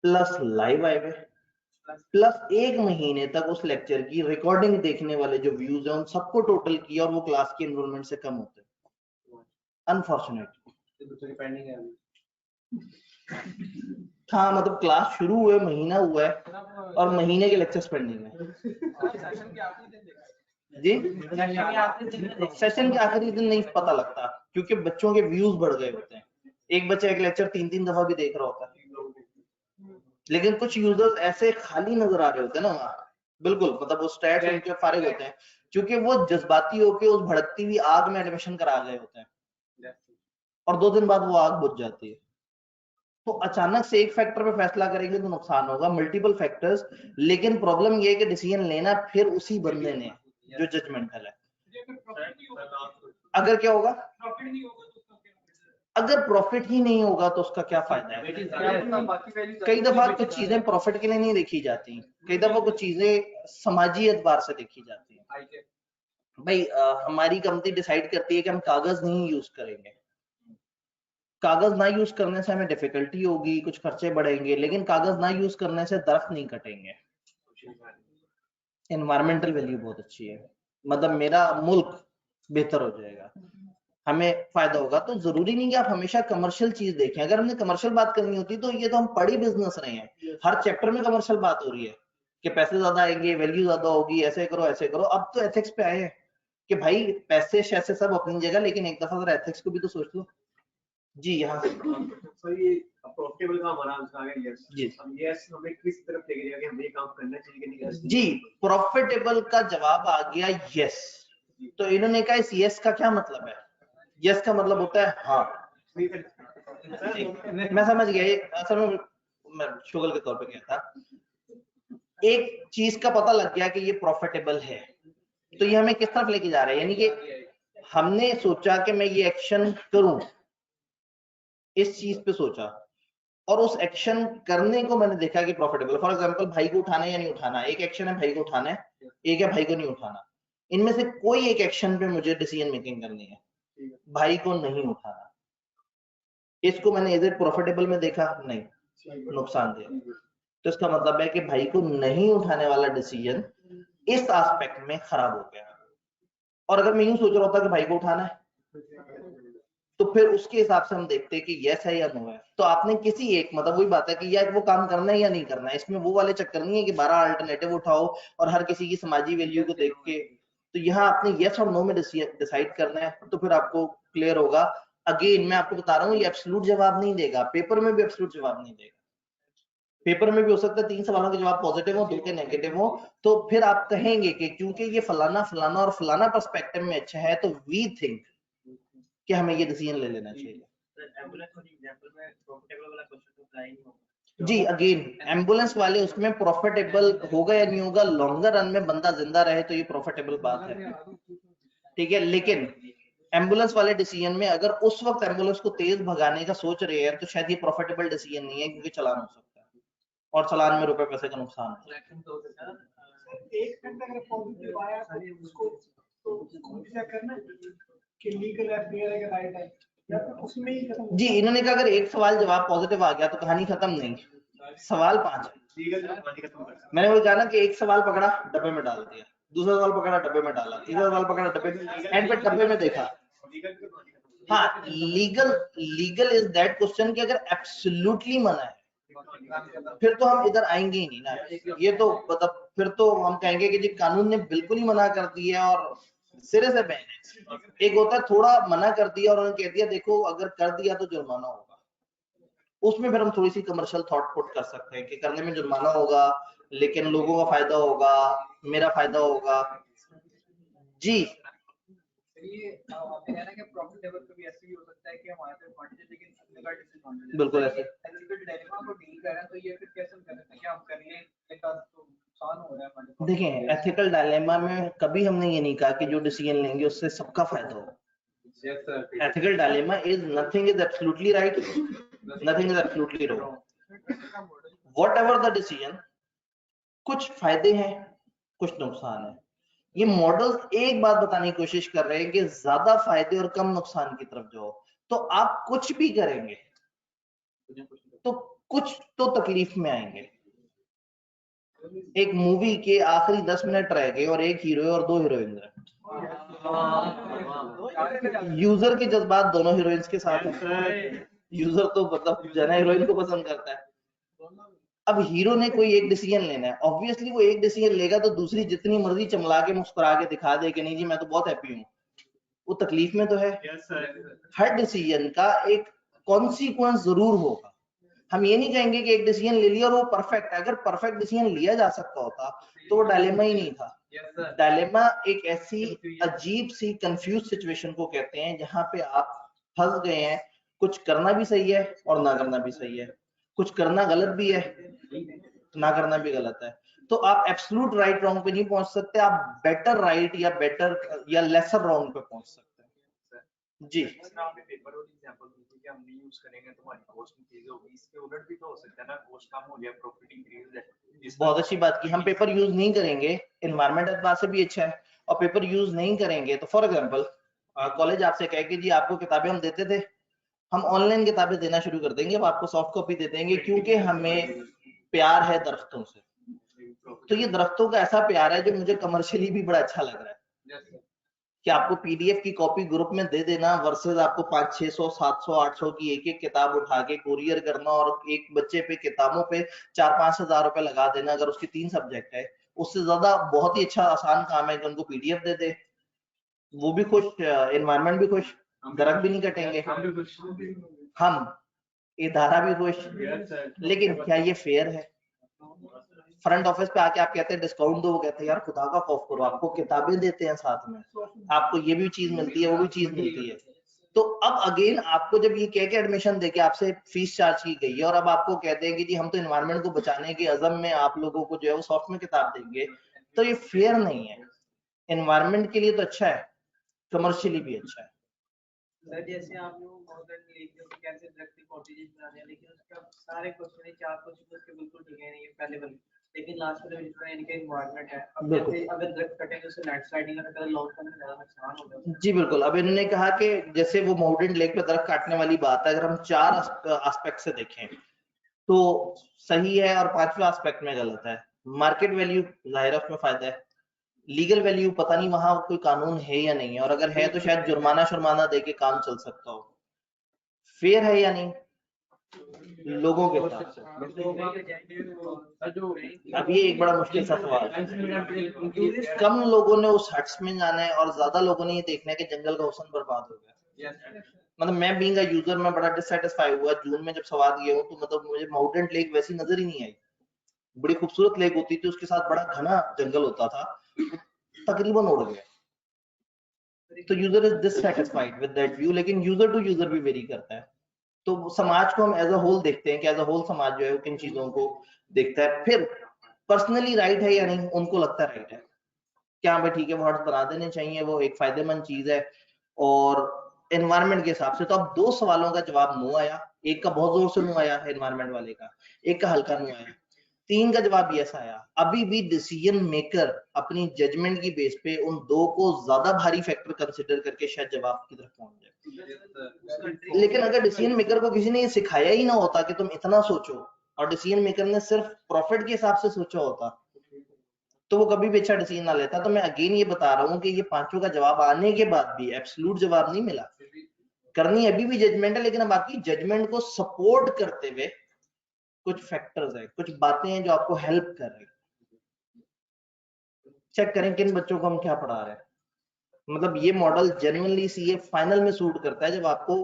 प्लस लाइव आए हुए प्लस एक महीने तक उस लेक्चर की रिकॉर्डिंग देखने वाले जो व्यूज हैं उन सबको टोटल किया, और वो क्लास की एनरोलमेंट से कम होते हैं अनफॉर्चुनेटली। हाँ मतलब क्लास शुरू हुए महीना हुआ है और महीने के लेक्चर्स पेंडिंग है जी। सेशन के आखिरी दिन नहीं पता लगता क्योंकि बच्चों के व्यूज बढ़ गए होते हैं। एक बच्चा एक लेक्चर 3-3 दफा भी देख रहा होता है, लेकिन कुछ यूजर्स ऐसे खाली नजर आ रहे होते हैं ना वहाँ, बिल्कुल मतलब वो स्टैट्स उनके फारिग होते हैं क्योंकि वो जज्बाती होके उस भड़कती हुई आग में एडमिशन करा गए होते हैं और 2 दिन बाद वो आग बुझ जाती है। तो अचानक से एक फैक्टर पे फैसला करेंगे तो नुकसान होगा, मल्टीपल फैक्टर्स। लेकिन प्रॉब्लम ये है कि डिसीजन लेना फिर उसी बंदे ने जो जजमेंटल है। अगर क्या होगा, अगर प्रॉफिट ही नहीं होगा तो उसका क्या फायदा है। कई दफा कुछ चीजें प्रॉफिट के लिए नहीं देखी जाती, कई दफा कुछ चीजें समाजी एतबार से देखी जाती है। भाई हमारी कंपनी डिसाइड करती है कि हम कागज नहीं यूज करेंगे, कागज ना यूज करने से हमें डिफिकल्टी होगी, कुछ खर्चे बढ़ेंगे, लेकिन कागज ना यूज करने से दरख्त नहीं कटेंगे। एनवायरमेंटल वैल्यू बहुत अच्छी है, मतलब मेरा मुल्क बेहतर हो जाएगा, हमें फायदा होगा। तो जरूरी नहीं कि आप हमेशा कमर्शियल चीज देखें। अगर हमने कमर्शियल बात करनी होती तो ये तो हम पढ़ी बिजनेस रहे हैं, हर चैप्टर में कमर्शियल बात हो रही है कि पैसे ज्यादा आएंगे, वैल्यू ज्यादा होगी, ऐसे करो ऐसे करो। अब तो एथिक्स पे आए हैं कि भाई पैसे शैसे सब अपनी जगह, लेकिन एक दफा जरा एथिक्स को भी तो सोच लो जी। यहाँ सर ये प्रॉफिटेबल का हमारा आंसर है यस जी। अब यस हमें किस तरफ लेके जाएगा कि हमें ये काम करना चाहिए कि नहीं करना चाहिए? जी प्रॉफिटेबल का जवाब आ गया यस। तो इन्होंने कहा इस यस का क्या मतलब है? यस का मतलब होता है हाँ। मैं समझ गया, असल में मैं शुगल के तौर पे गया था। एक चीज का पता लग गया कि ये प्रॉफिटेबल है, तो ये हमें किस तरफ लेके जा रहा है, यानी कि हमने सोचा कि मैं ये एक्शन करूं, इस चीज पे सोचा और उस एक्शन करने को मैंने देखा कि प्रॉफिटेबल। फॉर एग्जांपल भाई को उठाना है या नहीं उठाना, एक एक्शन है भाई को उठाना है, एक है भाई को नहीं उठाना। इनमें से कोई एक एक्शन पे मुझे डिसीजन मेकिंग करनी है, भाई को नहीं उठाना। इसको मैंने इज इट प्रॉफिटेबल में देखा? नहीं, नुकसानदेह। तो इसका मतलब है कि भाई को नहीं उठाने वाला डिसीजन इस एस्पेक्ट में खराब हो गया। और अगर मैं यूं सोच रहा होता कि भाई को उठाना है, तो फिर उसके हिसाब से हम देखते हैं कि यस है या नो है। तो आपने किसी एक मतलब वही बात है कि यार वो काम करना है या नहीं करना है, इसमें वो वाले चक्कर नहीं है कि 12 अल्टरनेटिव उठाओ और हर किसी की समाजी वैल्यू को देख के। तो यहाँ आपने यस और नो में डिसाइड करना है, तो फिर आपको क्लियर होगा। अगेन मैं आपको बता रहा हूँ ये एब्सोल्यूट जवाब नहीं देगा, पेपर में भी एब्सोल्यूट जवाब नहीं देगा। पेपर में भी हो सकता है 3 सवालों के जवाब पॉजिटिव हो, 2 के नेगेटिव हो, तो फिर आप कहेंगे कि क्योंकि ये फलाना फलाना और फलाना पर्सपेक्टिव में अच्छा है तो वी थिंक कि हमें ये डिसीजन ले लेना चाहिए। जी अगेन एम्बुलेंस वाले उसमें प्रॉफिटेबल होगा या नहीं होगा, लॉन्गर रन में बंदा जिंदा रहे तो ये प्रॉफिटेबल बात है, ठीक है। लेकिन एम्बुलेंस वाले डिसीजन में अगर उस वक्त एम्बुलेंस को तेज भगाने का सोच रहे हैं तो शायद ये प्रॉफिटेबल डिसीजन नहीं है, क्योंकि चलान हो सकता है और चलान में रुपए पैसे का नुकसान है। एक घंटा अगर पॉजिटिव आया उसको तो क्या करना कि लीगल एफआईआर का राइट है या फिर उसमें ही खत्म? जी इन्होंने कहा अगर एक सवाल जवाब पॉजिटिव आ गया तो कहानी खत्म नहीं, सवाल 5 है। मैंने वो कहा ना कि एक सवाल पकड़ा डब्बे में डाल दिया, दूसरा सवाल पकड़ा डब्बे में डाला, तीसरा सवाल पकड़ा डब्बे में, एंड पे डब्बे में देखा। हाँ लीगल इज दैट क्वेश्चन कि अगर एब्सोल्युटली मना है फिर तो हम इधर आएंगे ही नहीं ना। ये तो मतलब फिर तो हम कहेंगे कि जी कानून ने बिल्कुल ही मना कर दिया और सिरे से बैन है। एक होता है थोड़ा मना कर दिया और उन्होंने कह दिया देखो अगर कर दिया तो जुर्माना होगा, उसमें फिर हम थोड़ी सी कमर्शियल थॉट पुट कर सकते हैं कि करने में जुर्माना होगा लेकिन लोगों का फायदा होगा, मेरा फायदा होगा। जी ये आपने कहा ना कि प्रॉफिट लेवल पे भी ऐसे भी हो सकता है कि हमारे पास एडवांटेज लेकिन अपने का डिसएडवांटेज। बिल्कुल ऐसे। एथिकल डायलेमा को डील कर रहे हैं तो ये फिर कैसे कर सकते हैं कि हम कर लें एक आध तो नुकसान हो रहा है हमारे को। देखें, एथिकल डायलेमा में कभी हमने ये नहीं कहा कि जो डिसीजन लेंगे उससे सबका फायदा हो। Ethical dilemma is nothing is absolutely right, nothing is absolutely wrong. Whatever the decision, कुछ फायदे हैं, कुछ नुकसान है। ये मॉडल्स एक बात बताने की कोशिश कर रहे हैं कि ज्यादा फायदे और कम नुकसान की तरफ जाओ, तो आप कुछ भी करेंगे तो कुछ तो तकलीफ में आएंगे। एक मूवी के आखिरी 10 मिनट रह गए और एक हीरो और 2 हीरोइन है। यूजर के जज्बात दोनों हीरोइंस के साथ हैं। यूजर तो मतलब जना हीरोइन को पसंद करता है। अब हीरो ने कोई एक डिसीजन लेना है, ऑब्वियसली वो एक डिसीजन लेगा तो दूसरी जितनी मर्जी चमला के मुस्कुरा के दिखा दे कि नहीं जी मैं तो बहुत हैप्पी हूँ, वो तकलीफ में तो है। हर डिसीजन का एक कॉन्सिक्वेंस जरूर होगा। हम ये नहीं कहेंगे कि एक डिसीजन ले लिया और वो परफेक्ट है। अगर परफेक्ट डिसीजन लिया जा सकता होता तो वो डायलेमा ही नहीं था। डायलेमा एक ऐसी अजीब सी कंफ्यूज सिचुएशन को कहते हैं जहां पे आप फंस गए हैं, कुछ करना भी सही है और ना करना भी सही है, कुछ करना गलत भी है, ना करना भी गलत है। तो आप एब्सोल्यूट राइट रॉन्ग पे नहीं पहुंच सकते, आप बेटर राइट या बेटर या लेसर रॉन्ग पे पहुंच सकते हैं। जी पेपर और एग्जांपल कि हम नहीं यूज करेंगे तो हमारी कॉस्ट इंक्रीज होगी, इसके उलट भी तो हो सकता है ना, कॉस्ट कम हो गया प्रॉफिट इंक्रीज है। बहुत अच्छी बात की, हम पेपर यूज नहीं करेंगे, एनवायरमेंट एतबार से भी अच्छा है। और पेपर यूज नहीं करेंगे तो फॉर एग्जांपल कॉलेज आपसे कहे कि जी आपको किताबें हम देते थे, हम ऑनलाइन किताबें देना शुरू कर देंगे, अब आपको सॉफ्ट कॉपी दे देंगे क्योंकि हमें प्यार है दरख्तों से। तो ये दरख्तों का ऐसा प्यार है जो मुझे कमर्शियली भी बड़ा अच्छा लग रहा है कि आपको पीडीएफ की कॉपी ग्रुप में दे देना वर्सेस आपको 500, 600, 700, 800 की एक एक किताब उठा के कुरियर करना और एक बच्चे पे किताबों पे 4-5 हजार रुपए लगा देना अगर उसके 3 सब्जेक्ट है। उससे ज्यादा बहुत ही अच्छा आसान काम है कि उनको पीडीएफ दे दे, वो भी खुश, एनवायरनमेंट भी खुश, दरख्त भी नहीं कटेंगे, हम इदारा भी खुश। लेकिन क्या ये फेयर है? फ्रंट ऑफिस पे आके आप कहते हैं डिस्काउंट दो, वो कहते हैं यार खुदा का खौफ करो, आपको किताबें देते हैं साथ में, आपको ये भी चीज मिलती है वो भी चीज मिलती है। तो अब अगेन आपको जब ये कह के एडमिशन देके आपसे फीस चार्ज की गई है और अब आपको कहते हैं कि जी हम तो एनवायरनमेंट को बचाने के अज़म में आप लोगों को जो है वो सॉफ्ट में किताब देंगे, तो ये फेयर नहीं है। एनवायरनमेंट के लिए तो अच्छा है, कमर्शियली भी अच्छा है। सर जैसे आप लोग मॉडर्न लेके कैसे दरख्ती कॉटेजेस बना रहे हैं, लेकिन उसका सारे क्वेश्चन 4 क्वेश्चन उसके बिल्कुल ठीक है नहीं पहले वाले, लेकिन लास्ट में जितना इनका एनवायरनमेंट है, अब जैसे अगर दरख्त कटेंगे उससे लैंडस्लाइडिंग का लॉन्ग टर्म में ज्यादा नुकसान होगा। जी बिल्कुल, अब इन्होंने कहा कि जैसे वो माउंटेन लेक पे दरख्त काटने वाली बात है, अगर हम 4 एस्पेक्ट से देखें तो सही है और 5वां एस्पेक्ट में गलत है। मार्केट वैल्यू जाहिर है उसमें फायदा है, लीगल वैल्यू पता नहीं वहां कोई कानून है या नहीं है, और अगर है तो शायद जुर्माना दे के काम चल सकता हो। फेयर है या नहीं लोगों के हिसाब से? अब ये एक बड़ा मुश्किल सा सवाल है। कम लोगों ने उस हट्स में जाना है और ज्यादा लोगों ने ये देखना है कि जंगल का हुस्न बर्बाद हो गया। मतलब मैं बीइंग अ यूजर में बड़ा डिससैटिस्फाई हुआ जून में जब सवाद गया हूँ, तो मतलब मुझे माउंटेन लेक वैसी नजर ही नहीं आई। बड़ी खूबसूरत लेक होती थी, उसके साथ बड़ा घना जंगल होता था, तकरीबन उड़ गया। तो user is dissatisfied with that view, लेकिन यूजर टू यूजर भी वेरी करता है। तो समाज को हम एज अ होल देखते हैं कि एज अ होल समाज जो है किन चीजों को देखता है। फिर पर्सनली राइट है या नहीं, उनको लगता है राइट है, क्या भाई ठीक है वो हट्स बना देने चाहिए, वो एक फायदेमंद चीज है और एनवायरनमेंट के हिसाब से। तो अब 2 सवालों का जवाब नो आया, एक का बहुत जोर से नो आया एनवायरनमेंट वाले का, एक का हल्का नो आया, 3 का जवाब यस आया। अभी भी डिसीजन मेकर अपनी जजमेंट की बेस पे उन 2 को ज्यादा भारी फैक्टर कंसिडर करके शायद जवाब की तरफ पहुंच जाए। लेकिन अगर डिसीजन मेकर को किसी ने ये सिखाया ही ना होता कि तुम इतना सोचो, और डिसीजन मेकर ने सिर्फ प्रॉफिट के हिसाब से सोचा होता, तो वो कभी भी अच्छा डिसीजन ना लेता। तो मैं अगेन ये बता रहा हूँ कि ये 5 का जवाब आने के बाद भी एब्सोल्यूट जवाब नहीं मिला। करनी अभी भी जजमेंट है, लेकिन अब आपकी जजमेंट को सपोर्ट करते हुए कुछ फैक्टर्स है, कुछ बातें हैं जो आपको हेल्प कर रही है। चेक करें किन बच्चों को हम क्या पढ़ा रहे हैं। मतलब ये मॉडल जेन्युइनली सीए फाइनल में सूट करता है जब आपको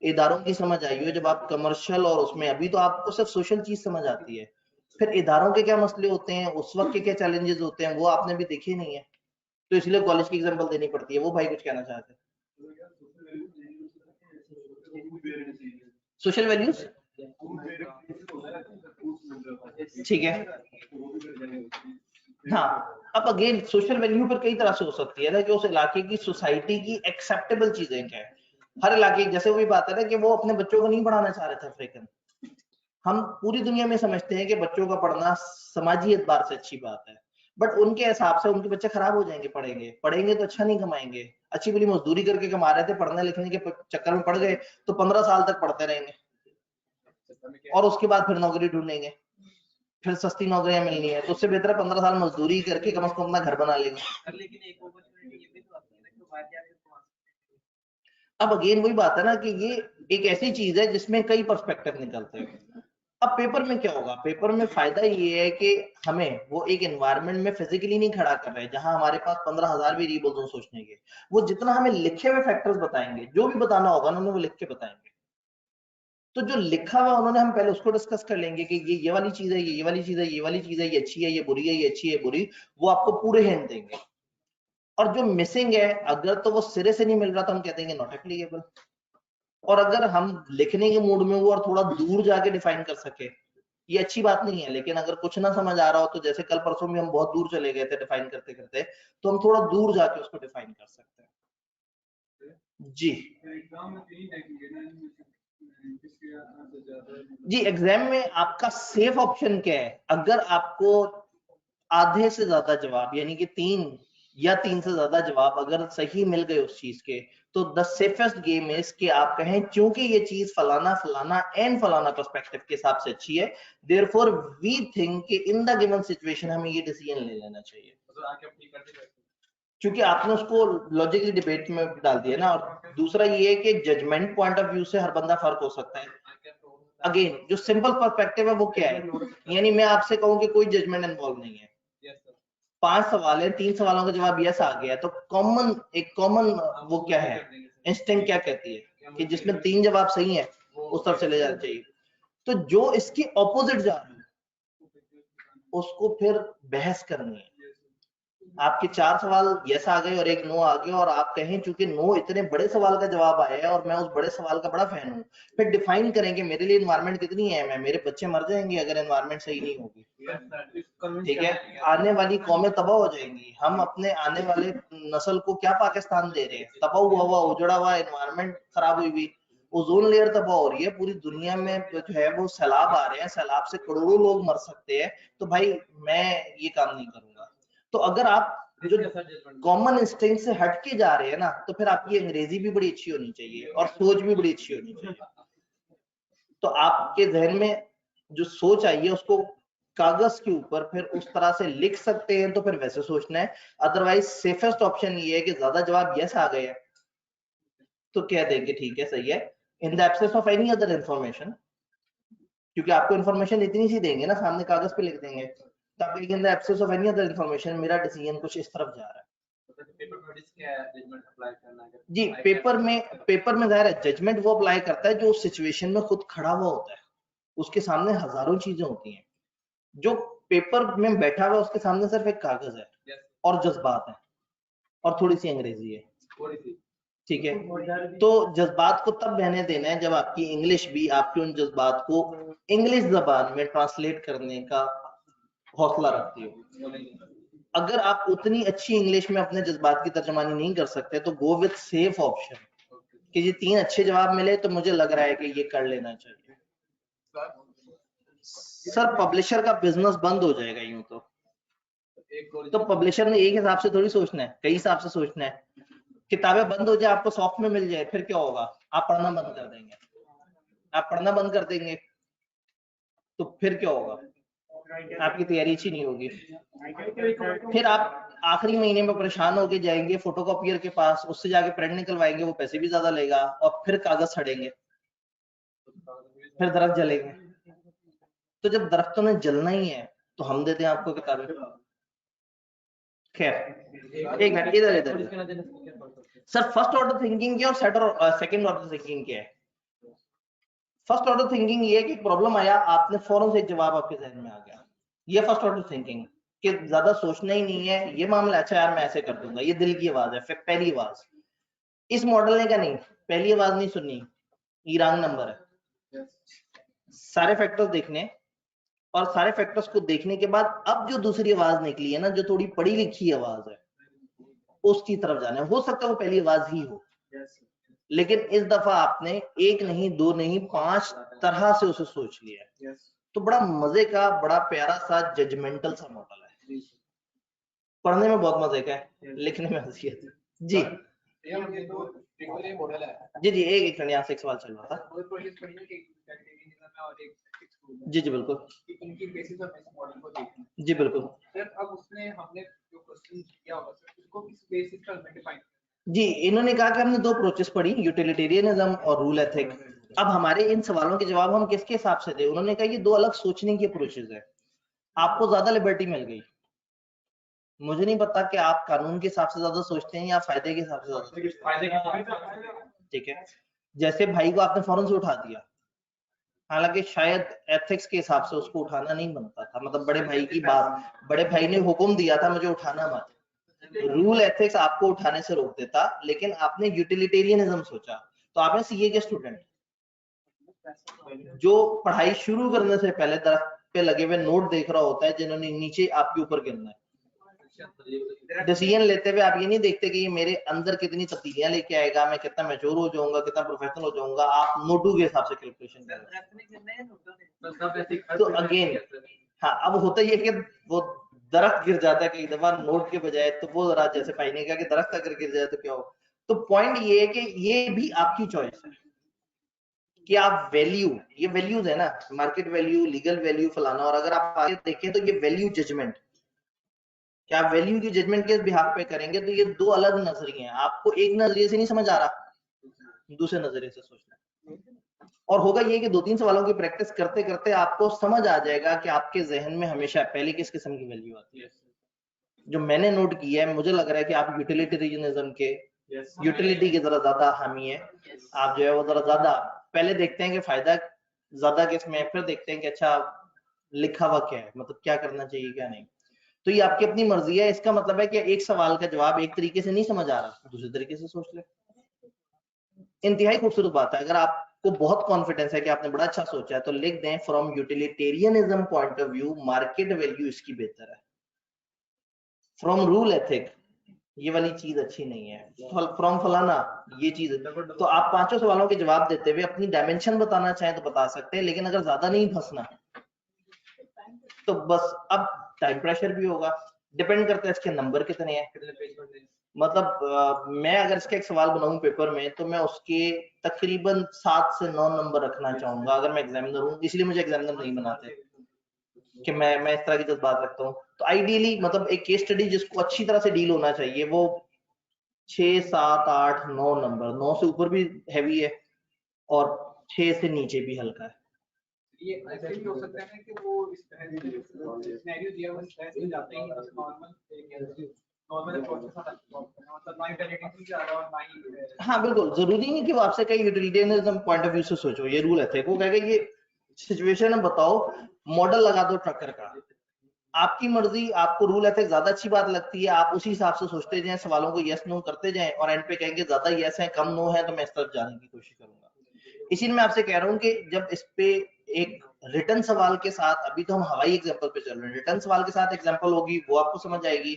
इदारों की समझ आई हो, जब आप कमर्शियल और उसमें, अभी तो आपको सिर्फ सोशल चीज समझ आती है, फिर इदारों के क्या मसले होते हैं, उस वक्त के क्या चैलेंजेस होते हैं, वो आपने भी देखे नहीं है, तो इसलिए कॉलेज की एग्जांपल देनी पड़ती है। वो भाई कुछ कहना चाहते हैं? सोशल वैल्यूज, ठीक है। हाँ, अब अगेन सोशल वैल्यू पर कई तरह से हो सकती है ना कि उस इलाके की सोसाइटी की एक्सेप्टेबल चीजें क्या है। हर इलाके, जैसे वही बात है ना कि वो अपने बच्चों को नहीं पढ़ाना चाह रहे थे अफ्रीकन। हम पूरी दुनिया में समझते हैं कि बच्चों का पढ़ना समाजी एतबार से अच्छी बात है, बट उनके हिसाब से उनके बच्चे खराब हो जाएंगे, पढ़ेंगे तो अच्छा नहीं कमाएंगे। अच्छी भली मजदूरी करके कमा रहे थे, पढ़ने लिखने के चक्कर में पड़ गए तो 15 साल तक पढ़ते रहेंगे और उसके बाद फिर नौकरी ढूंढेंगे, फिर सस्ती नौकरियां मिलनी है, तो उससे बेहतर है 15 साल मजदूरी करके कम से कम अपना घर बना लेंगे। लेकिन एक अपॉर्चुनिटी ये भी तो आती है ना कि बाहर जाके कमा सकते हैं। अब अगेन वही बात है ना कि ये एक ऐसी चीज है जिसमें कई पर्सपेक्टिव निकलते हैं। अब पेपर में क्या होगा, पेपर में फायदा ये है कि हमें वो एक एनवायरनमेंट में फिजिकली नहीं खड़ा कर रहे जहां हमारे पास 15,000 वेरिएबल्स हो सोचने के। वो जितना हमें लिखे हुए फैक्टर्स बताएंगे, जो भी बताना होगा ना, उन्हें वो लिख के बताएंगे। तो जो लिखा हुआ उन्होंने, हम पहले उसको डिस्कस कर लेंगे कि ये वाली चीज है, ये वाली चीज है, ये वाली चीज है, ये अच्छी है, ये बुरी है, ये अच्छी है, बुरी, वो आपको पूरे हिंट देंगे। और जो मिसिंग है, अगर तो वो सिरे से नहीं मिल रहा तो हम कह देंगे नॉट एप्लीकेबल। और अगर हम लिखने के मूड में वो और थोड़ा दूर जाके डिफाइन कर सके, ये अच्छी बात नहीं है। लेकिन अगर कुछ ना समझ आ रहा हो, तो जैसे कल परसों में हम बहुत दूर चले गए थे डिफाइन करते करते, तो हम थोड़ा दूर जाके उसको डिफाइन कर सकते हैं। जी जी, एग्जाम में आपका सेफ ऑप्शन क्या है? अगर आपको आधे से ज्यादा जवाब, यानी कि 3 या 3 से ज्यादा जवाब अगर सही मिल गए उस चीज के, तो द सेफेस्ट गेम इज कि आप कहें क्योंकि ये चीज फलाना फलाना एंड फलाना पर्सपेक्टिव के हिसाब से अच्छी है, देयरफॉर वी थिंक कि इन द गिवन सिचुएशन हमें ये डिसीजन ले लेना चाहिए। क्योंकि आपने उसको लॉजिकली डिबेट में डाल दिया ना। और दूसरा ये है कि जजमेंट पॉइंट ऑफ व्यू से हर बंदा फर्क हो सकता है। अगेन जो सिंपल पर्सपेक्टिव है वो क्या है, यानी मैं आपसे कहूं कि कोई जजमेंट इन्वॉल्व नहीं है, 5 सवाल है, 3 सवालों का जवाब यस आ गया, तो एक कॉमन वो क्या है, इंस्टिंक्ट क्या कहती है कि जिसमें 3 जवाब सही है उस तरफ चले जाना चाहिए। तो जो इसके ऑपोजिट जा रहा है उसको फिर बहस करनी है। आपके 4 सवाल यस आ गए और एक नो आ गया, और आप कहें चूंकि नो इतने बड़े सवाल का जवाब आया है और मैं उस बड़े सवाल का बड़ा फैन हूं, फिर डिफाइन करेंगे मेरे लिए एनवायरनमेंट कितनी अहम है, मेरे बच्चे मर जाएंगे अगर एनवायरनमेंट सही नहीं होगी, ठीक है, आने वाली कौमें तबाह हो जाएंगी, हम अपने आने वाले नस्ल को क्या पाकिस्तान दे रहे हैं, तबाह हुआ उजड़ा हुआ एनवायरनमेंट खराब हुई, ओजोन लेयर तबाह हो रही है, पूरी दुनिया में जो है वो सैलाब आ रहे हैं, सैलाब से करोड़ों लोग मर सकते हैं, तो भाई मैं ये काम नहीं करूंगा। तो अगर आप जो कॉमन इंस्टिंक्ट से हट के जा रहे हैं ना, तो फिर आपकी अंग्रेजी भी बड़ी अच्छी होनी चाहिए और सोच भी बड़ी अच्छी होनी चाहिए। तो आपके जहन में जो सोच आई है उसको कागज के ऊपर फिर उस तरह से लिख सकते हैं, तो फिर वैसे सोचना है। अदरवाइज सेफेस्ट ऑप्शन ये है कि ज्यादा जवाब यस आ गए तो कह देंगे ठीक है सही है, in the absence of any other information, क्योंकि आपको इंफॉर्मेशन इतनी सी देंगे ना, सामने कागज पे लिख देंगे, तो आप in the absence of any other information मेरा डिसीजन कुछ इस तरफ जा रहा है। जी, पेपर में जाहिर है जजमेंट वो अप्लाई करता है जो उस सिचुएशन में खुद खड़ा हुआ होता है, उसके सामने हजारों चीजें होती हैं, जो पेपर में बैठा हुआ उसके सामने सिर्फ एक कागज है और जज्बात है और थोड़ी सी अंग्रेजी है, ठीक है। तो जज्बात को तब बहने देना है जब आपकी इंग्लिश भी आपके उन जज्बात को इंग्लिश जबान में ट्रांसलेट करने का हौसला रखती हो। अगर आप उतनी अच्छी इंग्लिश में अपने जज्बात की तर्जमानी नहीं कर सकते तो गो विद सेफ ऑप्शन कि ये 3 अच्छे जवाब मिले तो मुझे लग रहा है कि ये कर लेना चाहिए। सर पब्लिशर का बिजनेस बंद हो जाएगा यूं तो पब्लिशर ने एक हिसाब से थोड़ी सोचना है, कई हिसाब से सोचना है। किताबें बंद हो जाए, आपको सॉफ्ट में मिल जाए, फिर क्या होगा, आप पढ़ना बंद कर देंगे, आप पढ़ना बंद कर देंगे तो फिर क्या होगा, आपकी तैयारी अच्छी नहीं होगी, फिर आप आखिरी महीने में परेशान होके जाएंगे फोटोकॉपियर के पास, उससे जाके प्रिंट निकलवाएंगे, वो पैसे भी ज्यादा लेगा और फिर कागज सड़ेंगे, फिर दरख्त जलेंगे। तो जब दरख्तों ने जलना ही है तो हम देते हैं आपको किताबें। खैर एक मिनट, इधर सर फर्स्ट ऑर्डर थिंकिंग क्या और सेकंड ऑर्डर थिंकिंग क्या है? फर्स्ट ऑर्डर थिंकिंग ये है कि प्रॉब्लम आया, आपने फौरन से एक जवाब आपके जहन में आ गया, ये फर्स्ट ऑर्डर थिंकिंग, कि ज्यादा सोचना ही नहीं है, ये मामला अच्छा यार मैं ऐसे कर दूंगा, ये दिल की आवाज है, पहली आवाज। इस मॉडल ने क्या नहीं, पहली आवाज नहीं सुननी, ये रॉन्ग नंबर है। सारे फैक्टर्स देखने, और सारे फैक्टर्स को देखने के बाद अब जो दूसरी आवाज निकली है ना, जो थोड़ी पढ़ी लिखी आवाज है, उसकी तरफ जाना है। हो सकता है वो पहली आवाज ही हो, लेकिन इस दफा आपने एक नहीं, दो नहीं, 5 तरह से उसे सोच लिया है। तो बड़ा मजे का, बड़ा प्यारा सा जजमेंटल सा मॉडल है। पढ़ने में बहुत मजे का है, लिखने में हंसी है। जी मॉडल है। जी, एक मिनट, यहाँ से एक सवाल चल रहा था। जी बिल्कुल। उनकी बेसिस पर इस मॉडल को देखना। जी बिल्कुल सर, अब उसने हमने जो क्वेश्चन किया होगा सर, उसको किस बेसिस पर हमने डिफाइन किया? जी, इन्होंने कहा कि हमने 2 अप्रोचेस पढ़ी, यूटिलिटेरियनिज्म और रूल एथिक। अब हमारे इन सवालों के जवाब हम किसके हिसाब से दें? उन्होंने कहा ये 2 अलग सोचने की अप्रोचेस है। आपको ज्यादा लिबर्टी मिल गई। मुझे नहीं पता कि आप कानून के हिसाब से ज्यादा सोचते हैं या फायदे के हिसाब से ज्यादा। ठीक है, जैसे भाई को आपने फौरन से उठा दिया, हालांकि शायद एथिक्स के हिसाब से उसको उठाना नहीं बनता था। मतलब बड़े भाई की बात, बड़े भाई ने हुक्म दिया था मुझे उठाना मत। रूल एथिक्स आपको उठाने से रोक देता, लेकिन आपने यूटिलिटेरियनिज्म सोचा। तो आपने सीए के स्टूडेंट जो पढ़ाई शुरू करने से पहले दरख्त पे लगे हुए नोट देख रहा होता है जिन्होंने नीचे आपके ऊपर गिरना है, डिसीजन लेते हुए आप ये नहीं देखते कि ये मेरे अंदर कितनी तब्दीलियां लेके आएगा, मैं कितना मैच्योर हो जाऊंगा, कितना प्रोफेशनल हो जाऊंगा। आप नोटू के हिसाब से कैलकुलेशन करें। तो अगेन हाँ, अब होता ये कि वो दरख्त गिर जाता है कई दफा नोट के बजाय, तो वो जरा जैसे भाई ने कहा कि दरख्त अगर गिर जाए तो क्या हो। तो पॉइंट ये है कि ये भी आपकी चॉइस है कि आप वैल्यू, ये वैल्यूज है ना, मार्केट वैल्यू, लीगल वैल्यू, फलाना। और अगर आप आगे देखें तो ये वैल्यू जजमेंट, क्या वैल्यू की जजमेंट के बिहाफ पे करेंगे, तो ये 2 अलग नजरिए हैं। आपको एक नजरिए से नहीं समझ आ रहा, दूसरे नजरिए से सोचना। और होगा ये कि 2-3 सवालों की प्रैक्टिस करते करते आपको समझ आ जाएगा कि आपके जहन में हमेशा पहले किस किस्म की वैल्यू आती है। जो मैंने नोट किया है, मुझे लग रहा है कि आप यूटिलिटेरियनिज्म के, यूटिलिटी की जरा ज्यादा हामी है। आप जो है वो जरा ज्यादा पहले देखते हैं कि फायदा ज्यादा किसमें है, फिर देखते हैं कि अच्छा लिखा हुआ क्या है, मतलब क्या करना चाहिए क्या नहीं। तो ये आपकी अपनी मर्जी है। इसका मतलब है कि एक सवाल का जवाब एक तरीके से नहीं समझ आ रहा, दूसरे तरीके से सोच ले। इंतहाई खूबसूरत बात है। अगर आपको बहुत कॉन्फिडेंस है कि आपने बड़ा अच्छा सोचा है, तो लिख दें from utilitarianism point of view market value इसकी बेहतर है। फ्रॉम रूल एथिक ये वाली चीज अच्छी नहीं है, फ्रॉम फलाना ये चीज। तो आप 5 सवालों के जवाब देते हुए अपनी डायमेंशन बताना चाहें तो बता सकते हैं, लेकिन अगर ज्यादा नहीं फंसना तो बस। अब टाइम प्रेशर भी होगा, डिपेंड करता है इसके नंबर कितने हैं। मतलब मैं अगर इसका एक सवाल बनाऊं पेपर में, तो मैं उसके तकरीबन 7 से 9 नंबर रखना चाहूंगा अगर मैं एग्जामिनर हूं। इसलिए मुझे एग्जामिनर नहीं बनाते कि मैं इस तरह की जज्बात रखता हूँ। तो आइडियली मतलब एक केस स्टडी जिसको अच्छी तरह से डील होना चाहिए, वो 6, 7, 8, 9 नंबर, 9 से ऊपर भी हैवी है और 6 से नीचे भी हल्का है। ये ऐसे भी हो सकता है ना कि वो इस तरह से सिनेरियो दिया हुआ है तो जाते ही नॉर्मल अप्रोच के साथ मतलब ना इंटेलिजेंस से आ रहा और ना ही। हाँ बिल्कुल, जरूरी नहीं कि वो आपसे कई यूटिलिटेरियनिज्म पॉइंट ऑफ व्यू से सोचो। ये रूल है, वो कहेगा ये सिचुएशन बताओ, मॉडल लगा दो ट्रकर का, आपकी मर्जी। आपको रूल एथिक्स ज्यादा अच्छी बात लगती है, आप उसी हिसाब से सोचते जाएं, सवालों को यस नो करते जाएं, और एंड पे कहेंगे ज्यादा यस है कम नो है, तो मैं इस तरफ जाने की कोशिश करूंगा। इसीलिए मैं आपसे कह रहा हूं कि जब इस पे एक रिटर्न सवाल के साथ, अभी तो हम हवाई एग्जांपल पे चल रहे हैं, रिटर्न सवाल के साथ एग्जांपल होगी वो आपको समझ आएगी।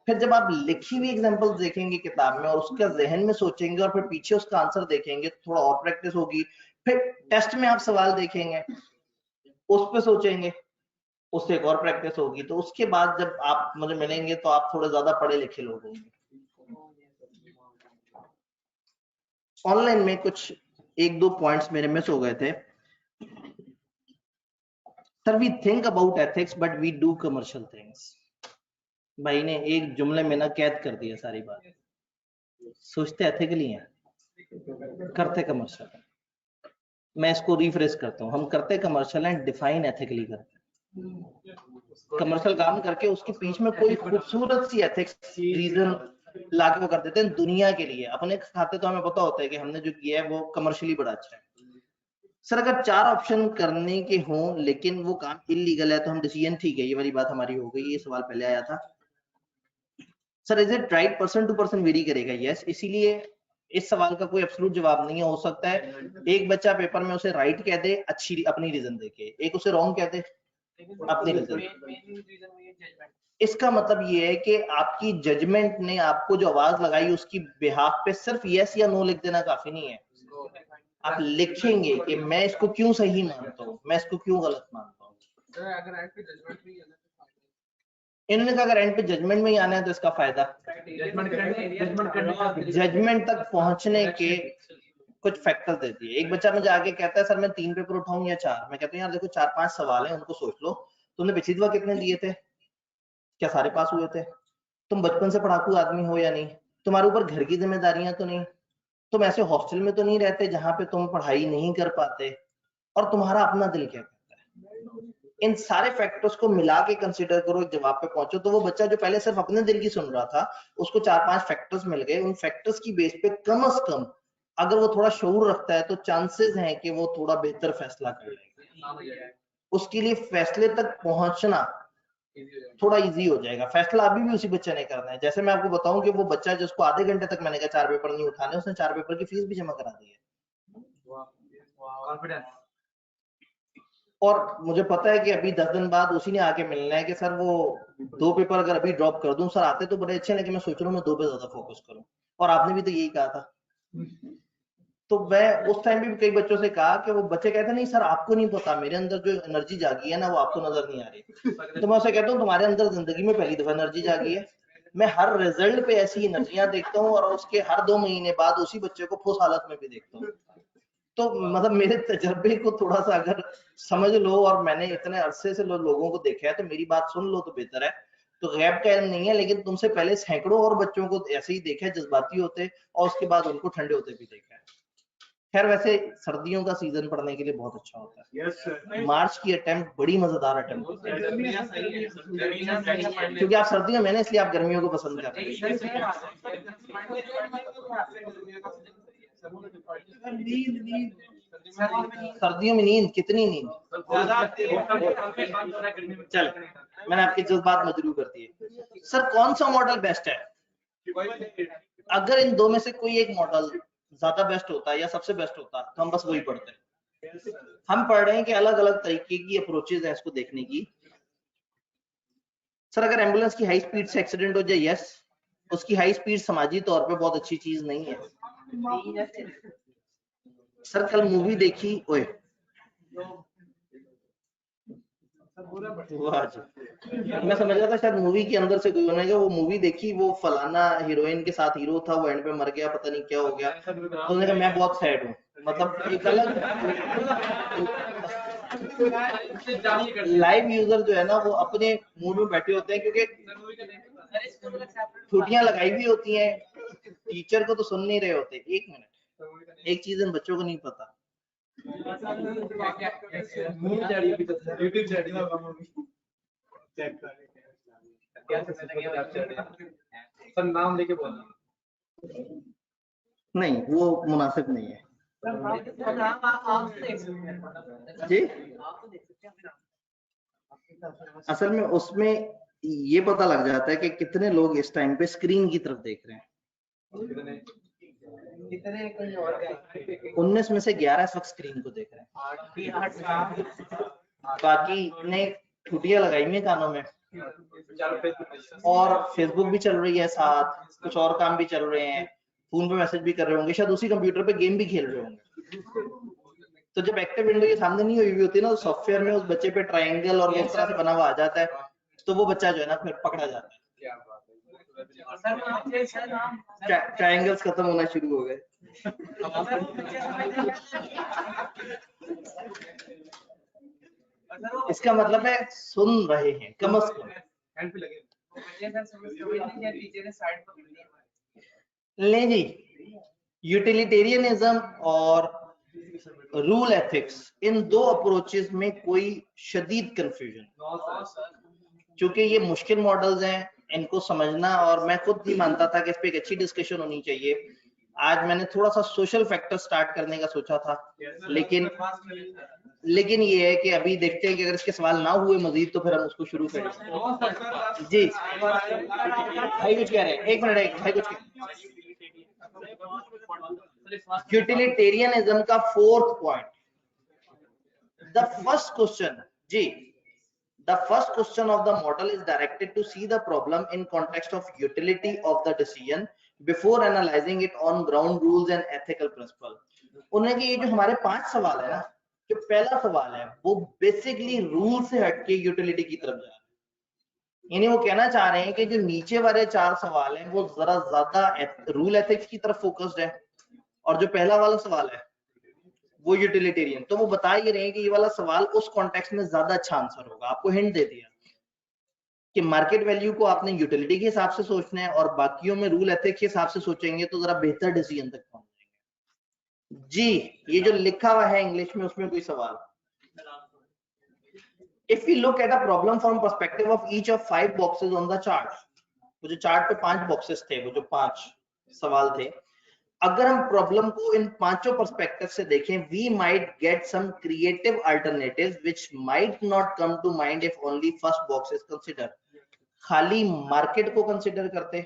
फिर जब आप लिखी हुई एग्जांपल देखेंगे किताब में और उसका जहन में सोचेंगे और फिर पीछे उसका आंसर देखेंगे, तो थोड़ा और प्रैक्टिस होगी। फिर टेस्ट में आप सवाल देखेंगे, उस पर सोचेंगे, उससे एक और प्रैक्टिस होगी। तो उसके बाद जब आप मुझे मिलेंगे तो आप थोड़े ज्यादा पढ़े लिखे लोग होंगे। ऑनलाइन में कुछ 1-2 पॉइंट्स मेरे मिस हो गए थे। Sir we think about ethics but we do commercial things. भाई ने एक जुमले में ना कैद कर दिया सारी बात। सोचते एथिकली हैं, करते कमर्शियल। मैं इसको रिफ्रेश करता हूँ, हम करते कमर्शियल हैं, डिफाइन एथिकली करते हैं। कमर्शियल काम करके उसके बीच में कोई खूबसूरत सी एथिक्स रीजन लाके वो कर देते हैं दुनिया के लिए। अपने खाते तो हमें पता होता है कि हमने जो किया है वो कमर्शियली बड़ा अच्छा है। सर अगर 4 ऑप्शन करने के हों लेकिन वो काम इलीगल है तो हम डिसीजन, ठीक है ये वाली बात हमारी हो गई। ये सवाल पहले आया था। Sir is it right, person to person vary करेगा। यस, इसीलिए इस सवाल का कोई एब्सोल्यूट जवाब नहीं है। हो सकता है एक बच्चा पेपर में उसे राइट कह दे अच्छी अपनी रीजन देके, एक उसे रॉन्ग कह दे अपनी रीजन। इसका मतलब ये है कि आपकी जजमेंट ने आपको जो आवाज लगाई उसकी बिहाफ पे सिर्फ यस या नो लिख देना काफी नहीं है। आप लिखेंगे कि मैं इसको क्यों सही मानता हूँ, मैं इसको क्यों गलत मानता हूँ। इन्होंने कहा अगर एंड पे जजमेंट में ही आना है तो इसका फायदा जजमेंट तक पहुंचने के कुछ फैक्टर देती है। एक बच्चा मुझे आके कहता है सर मैं 3 पेपर उठाऊं या 4, मैं कहता हूँ यार देखो 4-5 सवाल है उनको सोच लो। तुमने पिछली दफा कितने दिए थे, क्या सारे पास हुए थे, तुम बचपन से पढ़ाकू आदमी हो या नहीं, तुम्हारे ऊपर घर की जिम्मेदारियां तो नहीं, तुम ऐसे हॉस्टल में तो नहीं रहते जहां पे तुम पढ़ाई नहीं कर पाते, और तुम्हारा अपना दिल क्या कहता है। इन सारे फैक्टर्स को मिला के कंसीडर करो, एक जवाब पे पहुंचो। तो वो बच्चा जो पहले सिर्फ अपने दिल की सुन रहा था उसको 4-5 फैक्टर्स मिल गए। उन फैक्टर्स की बेस पे कम से कम अगर वो थोड़ा शऊर रखता है तो चांसेस हैं कि वो थोड़ा बेहतर फैसला कर लेगा। उसके लिए फैसले तक पहुंचना थोड़ा इजी हो जाएगा। फैसला अभी भी उसी बच्चे ने करना है। जैसे मैं आपको बताऊं कि वो बच्चा जिसको आधे घंटे तक मैंने कहा 4 पेपर नहीं उठाने, उसने 4 पेपर की फीस भी जमा करा दी है। कॉन्फिडेंस। और मुझे पता है कि अभी 10 दिन बाद उसी ने आके मिलना है कि सर वो 2 पेपर अगर अभी ड्रॉप कर दूं, सर आते तो बड़े अच्छे, लेकिन मैं सोच रहा हूँ मैं 2 पे ज्यादा फोकस करूं। और आपने भी तो यही कहा था। तो मैं उस टाइम भी कई बच्चों से कहा कि वो बच्चे कहते नहीं सर आपको नहीं पता, मेरे अंदर जो एनर्जी जागी है ना वो आपको नजर नहीं आ रही। तो मैं उसे कहता हूँ तुम्हारे अंदर जिंदगी में पहली दफा एनर्जी जागी है। मैं हर रिजल्ट पे ऐसी एनर्जियां देखता हूँ और उसके हर 2 महीने बाद उसी बच्चे को ठोस हालत में भी देखता हूँ। तो मतलब मेरे तजर्बे को थोड़ा सा अगर समझ लो, और मैंने इतने अरसे से लोगों को देखा है तो मेरी बात सुन लो तो बेहतर है। तो गैब का इल्म नहीं है, लेकिन तुमसे पहले सैकड़ों और बच्चों को ऐसे ही देखा है जज्बाती होते और उसके बाद उनको ठंडे होते भी देखा है। खैर वैसे सर्दियों का सीजन पढ़ने के लिए बहुत अच्छा होता है। Yes sir. मार्च की अटेम्प्ट बड़ी मजेदार अटेम्प्ट होती है, क्योंकि आप सर्दियों में ना, इसलिए आप गर्मियों को पसंद कर रहे हैं। सर्दियों में नींद, कितनी नींद, चल मैंने आपकी जज्बात मजरूह कर दिए। सर कौन सा मॉडल बेस्ट है? अगर इन दो में से कोई एक मॉडल ज्यादा बेस्ट होता है या सबसे बेस्ट होता तो हम बस वही पढ़ते हैं। हम पढ़ रहे हैं कि अलग अलग तरीके की अप्रोचेज है इसको देखने की। सर अगर एम्बुलेंस की हाई स्पीड से एक्सीडेंट हो जाए, यस, उसकी हाई स्पीड समाजी तौर पे बहुत अच्छी चीज नहीं है। सर कल मूवी देखी, ओए वाह जी, मैं समझ रहा था शायद मूवी के अंदर से कोई होना है। वो मूवी देखी, वो फलाना हीरोइन के साथ हीरो था, वो एंड पे मर गया, पता नहीं क्या हो गया। उसने कहा मैं बहुत सैड हूँ, मतलब एक अलग लाइव यूजर जो है ना वो अपने मूड में बैठे होते हैं, क्योंकि छुट्टियां लगाई हुई होती हैं, टीचर को तो सुन नहीं रहे होते। एक मिनट, एक चीज इन बच्चों को नहीं पता, सर नाम लेके बोलना नहीं वो मुनासिब नहीं है जी। असल में उसमें ये पता लग जाता है कि कितने लोग इस टाइम पे स्क्रीन की तरफ देख रहे हैं। 19 में से 11 इस वक्त स्क्रीन को देख रहे हैं, बाकी ने छुट्टियां लगाई हुई कानों में, और फेसबुक भी चल रही है, साथ कुछ और काम भी चल रहे हैं, फोन पे मैसेज भी कर रहे होंगे, शायद उसी कंप्यूटर पे गेम भी खेल रहे होंगे। तो जब एक्टिव विंडो के सामने नहीं हुई होती ना, सॉफ्टवेयर में उस बच्चे पे ट्रायंगल और उस तरह से बना हुआ आ जाता है, तो वो बच्चा जो है ना फिर पकड़ा जाता है। ट्रायंगल्स खत्म होना शुरू हो गए। इसका मतलब है सुन रहे हैं कम से कम। ले जी, यूटिलिटेरियनिज्म और रूल एथिक्स, इन दो अप्रोचेस में कोई शदीद कंफ्यूजन, क्योंकि ये मुश्किल मॉडल्स हैं इनको समझना, और मैं खुद भी मानता था कि इस पे एक अच्छी डिस्कशन होनी चाहिए। आज मैंने थोड़ा सा सोशल फैक्टर स्टार्ट करने का सोचा था, लेकिन ये है कि अभी देखते हैं कि अगर इसके सवाल ना हुए मजीद तो फिर हम उसको शुरू करेंगे। जी भाई कुछ कह रहे हैं, एक मिनट, भाई कुछ यूटिलिटेरियनिज्म का fourth point, the first question जी, the first question of the model is directed to see the problem in context of utility of the decision before analyzing it on ground rules and ethical principle. उन्हें कि ये जो हमारे 5 सवाल है ना, जो पहला सवाल है वो बेसिकली रूल से हटके यूटिलिटी की तरफ जा रहा है। यानी वो कहना चाह रहे हैं कि जो नीचे वाले 4 सवाल हैं वो जरा ज्यादा रूल एथिक्स की तरफ फोकस्ड है, और जो पहला वाला सवाल है वो यूटिलिटेरियन। तो वो बता ही रहे हैं कि ये वाला सवाल उस कॉन्टेक्स्ट में ज्यादा अच्छा आंसर होगा। आपको हिंट दे दिया कि मार्केट वैल्यू को आपने यूटिलिटी के हिसाब से सोचना है और बाकियों में रूल एथिक्स के हिसाब से सोचेंगे तो जरा बेहतर डिसीजन तक पहुंच जाएंगे। जी, ये जो लिखा हुआ है इंग्लिश में उसमें कोई सवाल? If we look at a problem from perspective of each of 5 boxes on the chart, वो जो चार्ट पे 5 बॉक्सेस थे, वो जो 5 सवाल थे, अगर हम प्रॉब्लम को इन पांचों पर्सपेक्टिव से देखें, we might get some creative alternatives which might not come to mind if only first box is considered. खाली मार्केट को कंसिडर करते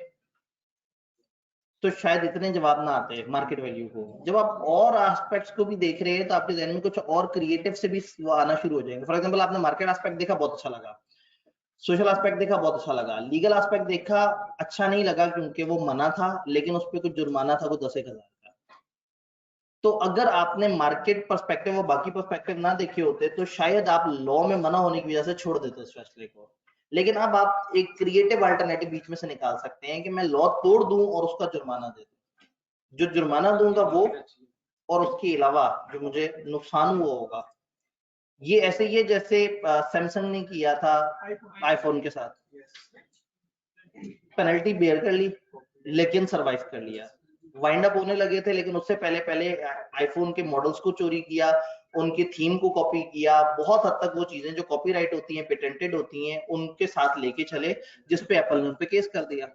तो शायद इतने जवाब ना आते मार्केट वैल्यू को। जब आप और एस्पेक्ट्स को भी देख रहे हैं तो आपके जहन में कुछ और क्रिएटिव से भी आना शुरू हो जाएंगे। फॉर एग्जांपल, आपने मार्केट एस्पेक्ट देखा, बहुत अच्छा लगा, सोशल एस्पेक्ट देखा, बहुत अच्छा लगा, लीगल एस्पेक्ट देखा, अच्छा नहीं लगा क्योंकि वो मना था लेकिन उस पर कुछ जुर्माना था वो 10,000 का। तो अगर आपने मार्केट पर्सपेक्टिव और बाकी पर्सपेक्टिव ना देखे होते तो शायद आप लॉ में मना होने की वजह से छोड़ देते उस फैसले को। लेकिन अब आप एक क्रिएटिव अल्टरनेटिव बीच में से निकाल सकते हैं कि मैं लॉ तोड़ दूं और उसका जुर्माना दे दूं। जो जुर्माना दूंगा वो, और उसके अलावा जो मुझे नुकसान हुआ होगा, ये ऐसे ही है जैसे सैमसंग ने किया था आईफोन के साथ। पेनल्टी बेयर कर ली लेकिन सरवाइव कर लिया। वाइंड अप होने लगे थे लेकिन उससे पहले आईफोन के मॉडल्स को चोरी किया, उनके थीम को कॉपी किया, बहुत हद तक वो चीजें जो कॉपीराइट होती हैं, पेटेंटेड होती हैं, उनके साथ लेके चले, जिसपे एप्पल ने उन पे केस कर दिया।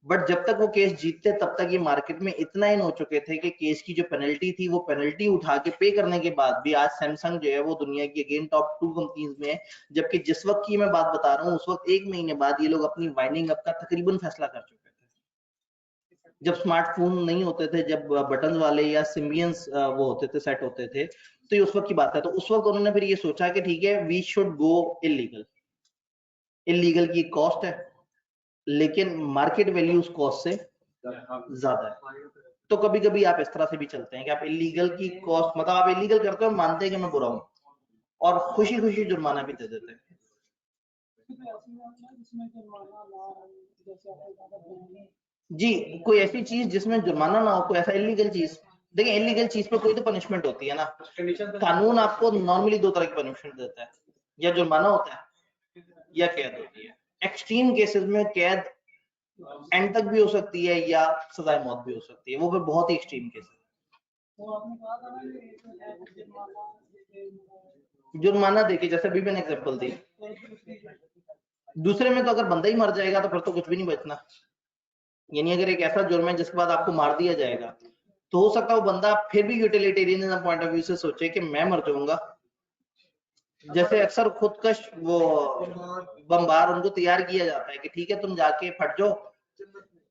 बट जब तक वो केस जीतते तब तक ये मार्केट में इतना इन हो चुके थे कि केस की जो पेनल्टी थी वो पेनल्टी उठा के पे करने के बाद भी आज सैमसंग जो है वो दुनिया की अगेन टॉप 2 कंपनीज में है। जबकि जिस वक्त की मैं बात बता रहा हूँ उस वक्त 1 महीने बाद ये लोग अपनी वाइंडिंग अप का तकरीबन फैसला कर चुके थे। जब स्मार्टफोन नहीं होते थे, जब बटन वाले या सिम्बियंस वो होते थे, सेट होते थे, तो ये उस वक्त की बात है। तो उस वक्त उन्होंने फिर ये सोचा कि ठीक है, we should go illegal. Illegal की कॉस्ट है लेकिन मार्केट वैल्यू उस कॉस्ट से ज्यादा है। तो कभी कभी आप इस तरह से भी चलते हैं कि आप इलीगल की कॉस्ट, मतलब आप इलीगल करते हो, मानते हैं कि मैं बुरा हूं, और खुशी खुशी जुर्माना भी दे देते हैं। जी, कोई ऐसी चीज जिसमें जुर्माना ना हो, कोई ऐसा इलीगल चीज। देखिए, इलीगल चीज पे कोई तो पनिशमेंट होती है ना। कानून आपको नॉर्मली 2 तरह की पनिशमेंट देता है, या जुर्माना होता है या कैद होती है। एक्सट्रीम केसेस में कैद एंड तक भी हो सकती है या सजाए मौत भी हो सकती है, वो भी बहुत ही एक्सट्रीम केस है। जुर्माना देखिए, जैसे अभी मैंने एग्जांपल दी, दूसरे में तो अगर बंदा ही मर जाएगा तो फिर तो कुछ भी नहीं बचना। यानी अगर एक ऐसा जुर्म है जिसके बाद आपको मार दिया जाएगा तो हो सकता है वो बंदा फिर भी यूटिलिटेरियन पॉइंट ऑफ व्यू से सोचे कि मैं मर जाऊंगा। जैसे अक्सर खुदकश वो बमबार उनको तैयार किया जाता है कि ठीक है तुम जाके फट जाओ,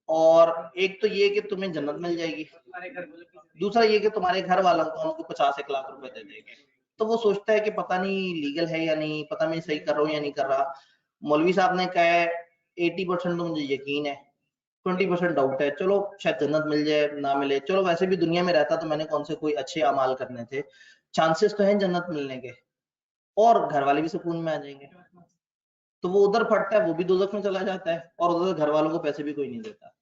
और एक तो ये कि तुम्हें जन्नत मिल जाएगी, दूसरा ये कि तुम्हारे घर वालों को उनको 50-1 लाख रुपए दे देंगे। तो वो सोचता है कि पता नहीं लीगल है या नहीं, पता मैं सही कर रहा हूँ या नहीं कर रहा। मौलवी साहब ने कहा है 80% तो मुझे यकीन है, 20% डाउट है, चलो शायद जन्नत मिल जाए ना मिले, चलो वैसे भी दुनिया में रहता तो मैंने कौन से कोई अच्छे अमाल करने थे, चांसेस तो हैं जन्नत मिलने के, और घर वाले भी सुकून में आ जाएंगे। तो वो उधर फटता है, वो भी दोज़ख में चला जाता है, और उधर घर वालों को पैसे भी कोई नहीं देता।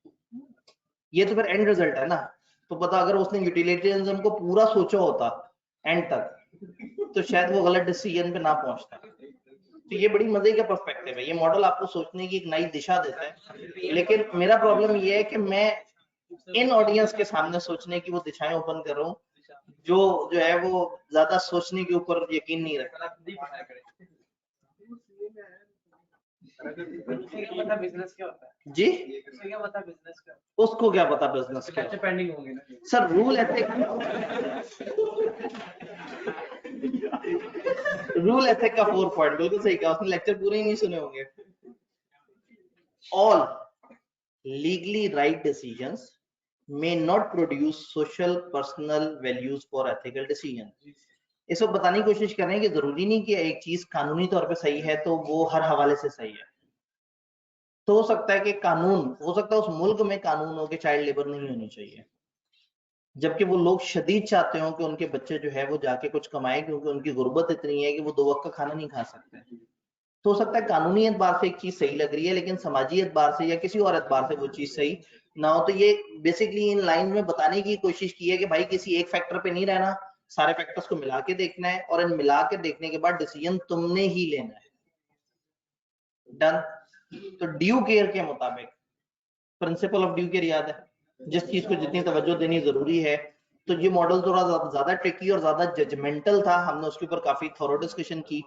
ये तो फिर एंड रिजल्ट है ना। तो पता, अगर उसने यूटिलिटेरियनिज्म को पूरा सोचा होता एंड तक तो शायद वो गलत डिसीजन पे ना पहुंचता। तो ये बड़ी मजे का पर्सपेक्टिव है। ये मॉडल आपको सोचने की एक नई दिशा देता है, लेकिन मेरा प्रॉब्लम ये है कि मैं इन ऑडियंस के सामने सोचने की वो दिशाएं ओपन कर रहा हूँ जो है वो ज्यादा सोचने के ऊपर यकीन नहीं रखता। बिजनेस क्या होता है जी, क्या पता बिजनेस का, उसको क्या पता बिजनेस का। पेंडिंग होंगे ना sir, rule ethic rule ethic का 4 पॉइंट बिल्कुल सही कहा उसने, लेक्चर पूरे ही नहीं सुने होंगे। All legally right decisions may not produce social personal values for ethical decision। इसको बताने की कोशिश कर रहे हैं कि जरूरी नहीं कि एक चीज कानूनी तौर पे सही है तो वो हर हवाले से सही है। तो हो सकता है कि कानून, हो सकता है उस मुल्क में कानून हो कि चाइल्ड लेबर नहीं होनी चाहिए, जबकि वो लोग शदीद चाहते हो कि उनके बच्चे जो है वो जाके कुछ कमाए, क्योंकि उनकी गुर्बत इतनी है कि वो 2 वक्त का खाना नहीं खा सकते। तो हो सकता है कानूनी एतबार से एक चीज सही लग रही है, लेकिन समाजी एतबार से या किसी और एतबार से वो चीज सही ना हो। तो ये बेसिकली इन लाइन में बताने की कोशिश की है कि भाई किसी एक फैक्टर पे नहीं रहना, सारे फैक्टर्स को मिला के देखना है, और इन मिला के देखने के बाद डिसीजन तुमने ही लेना है। डन। तो ड्यू केयर के मुताबिक, प्रिंसिपल ऑफ ड्यू केयर याद है, जिस चीज को जितनी तवज्जो देनी जरूरी है। तो ये मॉडल थोड़ा ज्यादा ट्रिकी और ज्यादा जजमेंटल था, हमने उसके ऊपर काफी थोरो डिस्कशन की।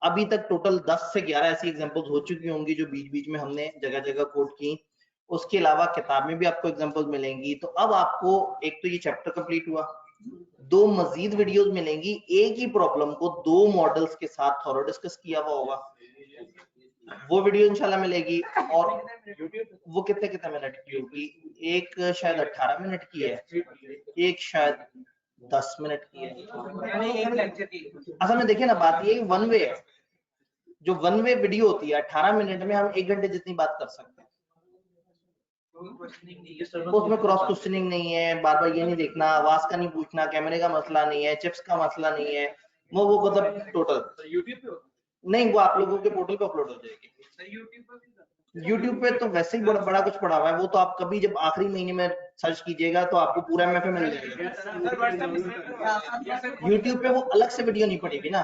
अभी तक टोटल 10 से 11 ऐसी एग्जांपल्स हो चुकी होंगी जो बीच बीच में हमने जगह जगह कोट की। उसके अलावा किताब में भी आपको एग्जांपल्स मिलेंगी। तो अब आपको एक तो ये चैप्टर कंप्लीट हुआ, 2 मजीद वीडियोस मिलेंगी, एक ही प्रॉब्लम को 2 मॉडल्स के साथ थोरो डिस्कस किया हुआ होगा, वो वीडियो इंशाल्लाह मिलेगी। और वो कितने कितने मिनट की होगी? एक शायद 18 मिनट की है, एक शायद 10 मिनट की है। असल में देखिए ना, बात ये वन वे है, जो वन वे वीडियो होती है 18 मिनट में हम 1 घंटे जितनी बात कर सकते हैं। उसमें क्रॉस क्वेश्चनिंग नहीं है, बार बार ये नहीं देखना, आवाज का नहीं पूछना, कैमरे का मसला नहीं है, चिप्स का मसला नहीं है, वो मतलब टोटल यूट्यूब पे नहीं, वो आप लोगों के पोर्टल पे अपलोड हो जाएगी। यूट्यूब पे तो वैसे ही बड़ा कुछ पड़ा हुआ है, वो तो आप कभी जब आखिरी महीने में सर्च कीजिएगा तो आपको पूरा MFA मिल जाएगा। यूट्यूब पे वो अलग से वीडियो नहीं पड़ेगी ना,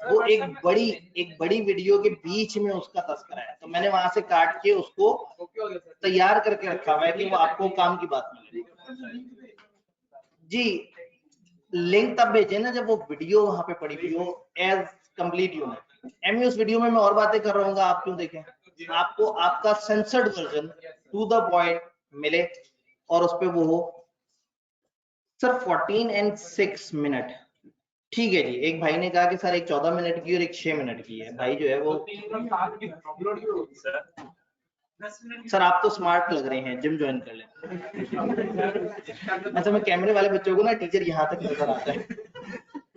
वो एक बड़ी वीडियो के बीच में उसका तस्करा है, तो मैंने वहां से काट के उसको तैयार करके रखा हुआ है कि वो आपको काम की बात मिले। जी, लिंक तब भेजे ना जब वो वीडियो वहां पे पड़ी हुई हो एज कंप्लीट यूनिट। एमयू उस वीडियो में मैं और बातें कर रहा हूँ, आप क्यों देखें? आपको आपका censored version to the point मिले और उस पे वो हो। सर 14 and 6 मिनट, ठीक है जी। एक भाई ने कहा कि सर एक 14 मिनट की और एक 6 मिनट की है। भाई जो है वो, सर आप तो स्मार्ट लग रहे हैं, जिम ज्वाइन कर लें। अच्छा, मैं कैमरे वाले बच्चों को ना टीचर यहाँ तक नजर आता है,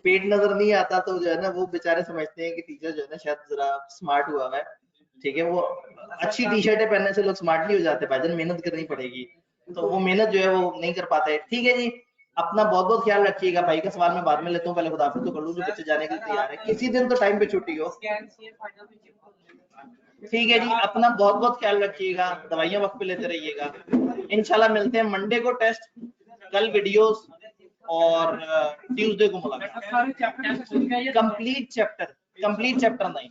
पेट नजर नहीं आता, तो जो है ना वो बेचारे समझते हैं कि टीचर जो है ना शायद जरा स्मार्ट हुआ है। ठीक है, वो अच्छी टी शर्टें पहनने से लोग स्मार्ट नहीं हो जाते भाईजान, मेहनत करनी पड़ेगी, तो वो मेहनत जो है वो नहीं कर पाते। ठीक है जी, अपना बहुत बहुत ख्याल रखिएगा। भाई का सवाल मैं बाद में लेता हूँ, पहले खुदाफिज तो कर लूँ, जो बच्चे जाने के लिए तैयार है। किसी दिन तो टाइम पे छुट्टी हो। ठीक है जी, अपना बहुत बहुत ख्याल रखिएगा, दवाइयाँ वक्त पे लेते रहिएगा। इंशाल्लाह मिलते हैं मंडे को टेस्ट, कल वीडियोस, और ट्यूसडे को मुलाकात। Complete chapter 9।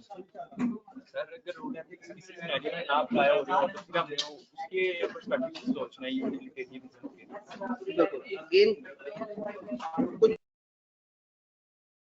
सर अगर रोड एथिक्स किसी सिनेरियो में ना अप्लाई हो रहा हो तो फिर हमने उसके पर्सपेक्टिव से सोचना है, यूटिलिटी अगेन कुछ